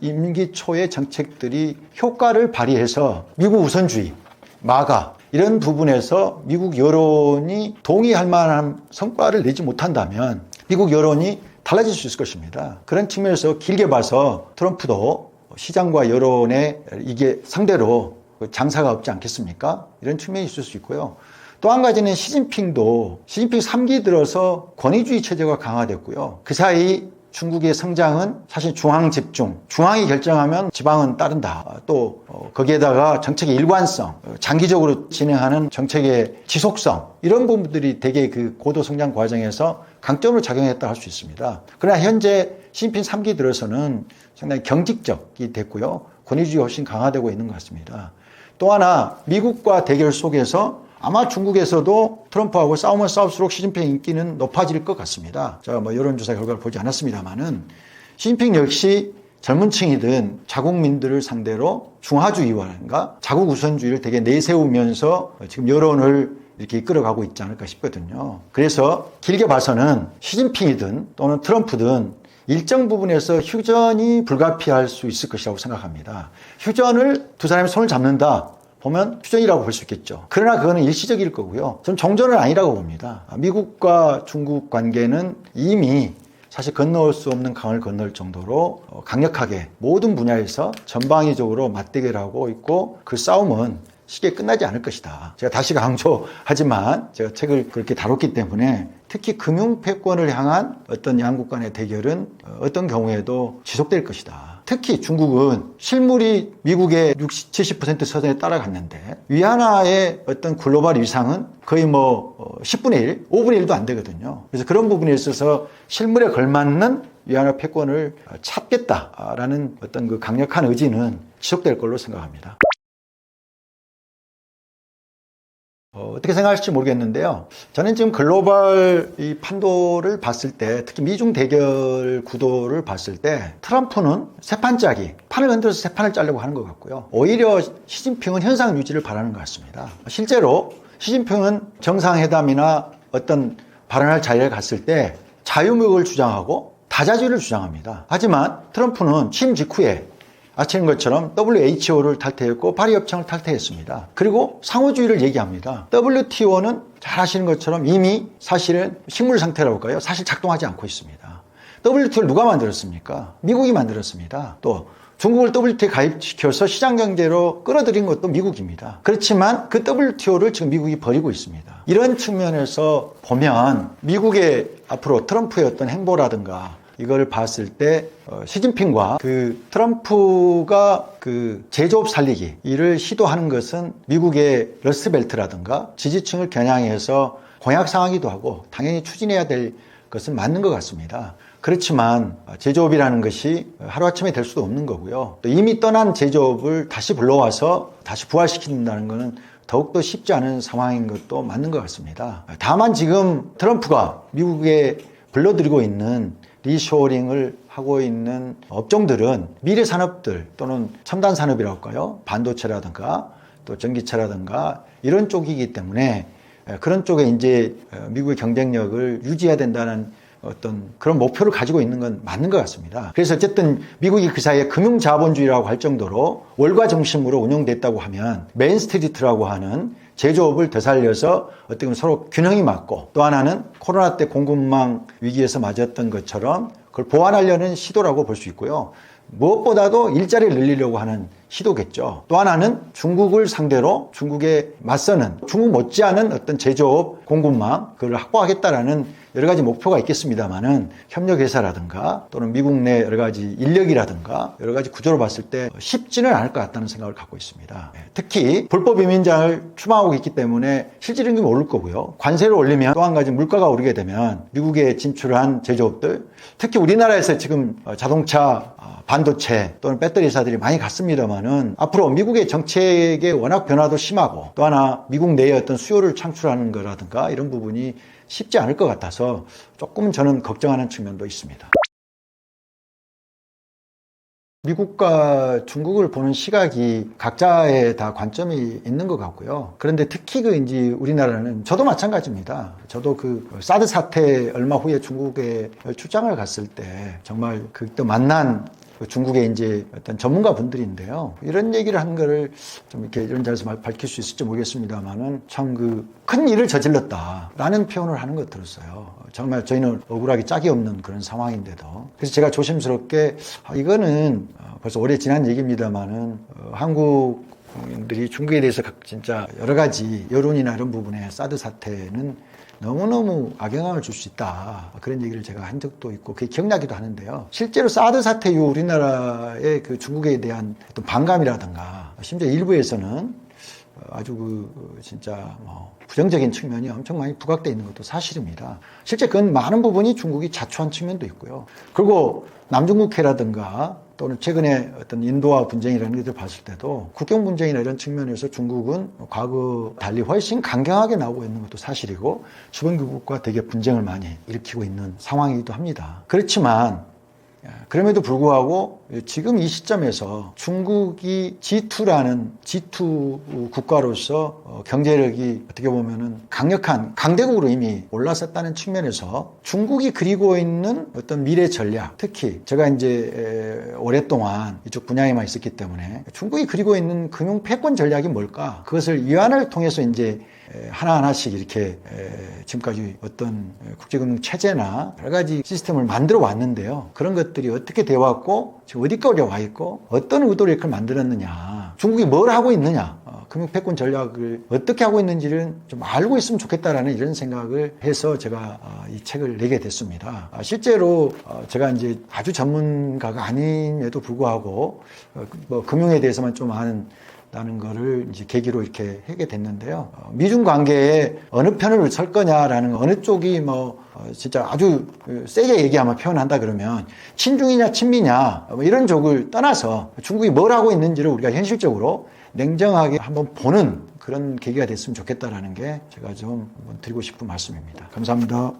임기 초의 정책들이 효과를 발휘해서 미국 우선주의, 마가 이런 부분에서 미국 여론이 동의할 만한 성과를 내지 못한다면 미국 여론이 달라질 수 있을 것입니다. 그런 측면에서 길게 봐서 트럼프도 시장과 여론에 이게 상대로 장사가 없지 않겠습니까? 이런 측면이 있을 수 있고요. 또 한 가지는 시진핑 3기 들어서 권위주의 체제가 강화됐고요. 그 사이 중국의 성장은 사실 중앙 집중, 중앙이 결정하면 지방은 따른다. 또 거기에다가 정책의 일관성, 장기적으로 진행하는 정책의 지속성 이런 부분들이 되게 고도 성장 과정에서 강점으로 작용했다 할 수 있습니다. 그러나 현재 시진핑 3기 들어서는 상당히 경직적이 됐고요. 권위주의가 훨씬 강화되고 있는 것 같습니다. 또 하나 미국과 대결 속에서 아마 중국에서도 트럼프하고 싸우면 싸울수록 시진핑 인기는 높아질 것 같습니다. 제가 뭐 여론조사 결과를 보지 않았습니다만은 시진핑 역시 젊은 층이든 자국민들을 상대로 중화주의와인가 자국 우선주의를 되게 내세우면서 지금 여론을 이렇게 이끌어가고 있지 않을까 싶거든요. 그래서 길게 봐서는 시진핑이든 또는 트럼프든 일정 부분에서 휴전이 불가피할 수 있을 것이라고 생각합니다. 휴전을 두 사람이 손을 잡는다 보면 휴전이라고 볼 수 있겠죠. 그러나 그거는 일시적일 거고요. 저는 종전은 아니라고 봅니다. 미국과 중국 관계는 이미 사실 건너올 수 없는 강을 건널 정도로 강력하게 모든 분야에서 전방위적으로 맞대결하고 있고 그 싸움은 쉽게 끝나지 않을 것이다. 제가 다시 강조하지만 제가 책을 그렇게 다뤘기 때문에 특히 금융 패권을 향한 어떤 양국 간의 대결은 어떤 경우에도 지속될 것이다. 특히 중국은 실물이 미국의 60, 70% 서전에 따라갔는데 위안화의 어떤 글로벌 위상은 거의 뭐 10분의 1, 5분의 1도 안 되거든요. 그래서 그런 부분에 있어서 실물에 걸맞는 위안화 패권을 찾겠다라는 어떤 그 강력한 의지는 지속될 걸로 생각합니다. 어떻게 생각하실지 모르겠는데요. 저는 지금 글로벌 이 판도를 봤을 때, 특히 미중 대결 구도를 봤을 때 트럼프는 세 판짜기, 판을 흔들어서 세 판을 짜려고 하는 것 같고요. 오히려 시진핑은 현상 유지를 바라는 것 같습니다. 실제로 시진핑은 정상회담이나 어떤 발언할 자리에 갔을 때 자유무역을 주장하고 다자주의를 주장합니다. 하지만 트럼프는 취임 직후에 아시는 것처럼 WHO를 탈퇴했고 파리협정을 탈퇴했습니다. 그리고 상호주의를 얘기합니다. WTO는 잘 아시는 것처럼 이미 사실은 식물 상태라고 할까요? 사실 작동하지 않고 있습니다. WTO를 누가 만들었습니까? 미국이 만들었습니다. 또 중국을 WTO에 가입시켜서 시장경제로 끌어들인 것도 미국입니다. 그렇지만 그 WTO를 지금 미국이 버리고 있습니다. 이런 측면에서 보면 미국의 앞으로 트럼프의 어떤 행보라든가 이걸 봤을 때 시진핑과 그 트럼프가 그 제조업 살리기 이를 시도하는 것은 미국의 러스트벨트라든가 지지층을 겨냥해서 공약 상하기도 하고 당연히 추진해야 될 것은 맞는 것 같습니다. 그렇지만 제조업이라는 것이 하루아침에 될 수도 없는 거고요. 또 이미 떠난 제조업을 다시 불러와서 다시 부활시킨다는 것은 더욱더 쉽지 않은 상황인 것도 맞는 것 같습니다. 다만 지금 트럼프가 미국에 불러들이고 있는 리쇼링을 하고 있는 업종들은 미래 산업들 또는 첨단 산업이라고 할까요? 반도체라든가 또 전기차라든가 이런 쪽이기 때문에 그런 쪽에 이제 미국의 경쟁력을 유지해야 된다는 어떤 그런 목표를 가지고 있는 건 맞는 것 같습니다. 그래서 어쨌든 미국이 그 사이에 금융자본주의라고 할 정도로 월가 중심으로 운영됐다고 하면 메인스트리트라고 하는 제조업을 되살려서 어떻게 보면 서로 균형이 맞고 또 하나는 코로나 때 공급망 위기에서 맞았던 것처럼 그걸 보완하려는 시도라고 볼 수 있고요. 무엇보다도 일자리를 늘리려고 하는 시도겠죠. 또 하나는 중국을 상대로 중국에 맞서는 중국 못지않은 어떤 제조업 공급망 그걸 확보하겠다라는 여러 가지 목표가 있겠습니다만은 협력회사라든가 또는 미국 내 여러 가지 인력이라든가 여러 가지 구조로 봤을 때 쉽지는 않을 것 같다는 생각을 갖고 있습니다. 특히 불법 이민장을 추방하고 있기 때문에 실질 임금이 오를 거고요. 관세를 올리면 또 한 가지 물가가 오르게 되면 미국에 진출한 제조업들 특히 우리나라에서 지금 자동차 반도체 또는 배터리 회사들이 많이 갔습니다만은 앞으로 미국의 정책의 워낙 변화도 심하고 또 하나 미국 내에 어떤 수요를 창출하는 거라든가 이런 부분이 쉽지 않을 것 같아서 조금 저는 걱정하는 측면도 있습니다. 미국과 중국을 보는 시각이 각자의 다 관점이 있는 것 같고요. 그런데 특히 이제 우리나라는 저도 마찬가지입니다. 저도 그 사드 사태 얼마 후에 중국에 출장을 갔을 때 정말 그때 만난 중국의 이제 어떤 전문가 분들인데요. 이런 얘기를 한 거를 좀 이렇게 이런 자리에서 밝힐 수 있을지 모르겠습니다만은 참 그 큰 일을 저질렀다라는 표현을 하는 것 들었어요. 정말 저희는 억울하기 짝이 없는 그런 상황인데도. 그래서 제가 조심스럽게 이거는 벌써 오래 지난 얘기입니다만은 한국인들이 중국에 대해서 진짜 여러 가지 여론이나 이런 부분에 사드 사태는 너무너무 악영향을 줄 수 있다. 그런 얘기를 제가 한 적도 있고 그게 기억나기도 하는데요. 실제로 사드 사태 이후 우리나라의 그 중국에 대한 어떤 반감이라든가 심지어 일부에서는 아주 진짜 부정적인 측면이 엄청 많이 부각되어 있는 것도 사실입니다. 실제 그건 많은 부분이 중국이 자초한 측면도 있고요. 그리고 남중국해라든가 또는 최근에 어떤 인도와 분쟁이라는 것들 봤을 때도 국경 분쟁이나 이런 측면에서 중국은 과거 달리 훨씬 강경하게 나오고 있는 것도 사실이고 주변국과 되게 분쟁을 많이 일으키고 있는 상황이기도 합니다. 그렇지만 그럼에도 불구하고 지금 이 시점에서 중국이 G2 국가로서 경제력이 어떻게 보면은 강력한 강대국으로 이미 올라섰다는 측면에서 중국이 그리고 있는 어떤 미래 전략, 특히 제가 이제 오랫동안 이쪽 분야에만 있었기 때문에 중국이 그리고 있는 금융 패권 전략이 뭘까? 그것을 위안을 통해서 이제 하나하나씩 이렇게 지금까지 어떤 국제금융 체제나 여러 가지 시스템을 만들어 왔는데요. 그런 것들이 어떻게 되어 왔고 지금 어디까지 와 있고 어떤 의도로 이렇게 만들었느냐, 중국이 뭘 하고 있느냐, 금융 패권 전략을 어떻게 하고 있는지를 좀 알고 있으면 좋겠다라는 이런 생각을 해서 제가 이 책을 내게 됐습니다. 실제로 제가 이제 아주 전문가가 아님에도 불구하고 뭐 금융에 대해서만 좀 아는 라는 거를 이제 계기로 이렇게 하게 됐는데요. 미중 관계에 어느 편을 설 거냐라는 어느 쪽이 진짜 아주 세게 얘기하면 표현한다 그러면 친중이냐 친미냐 뭐 이런 쪽을 떠나서 중국이 뭘 하고 있는지를 우리가 현실적으로 냉정하게 한번 보는 그런 계기가 됐으면 좋겠다라는 게 제가 좀 드리고 싶은 말씀입니다. 감사합니다.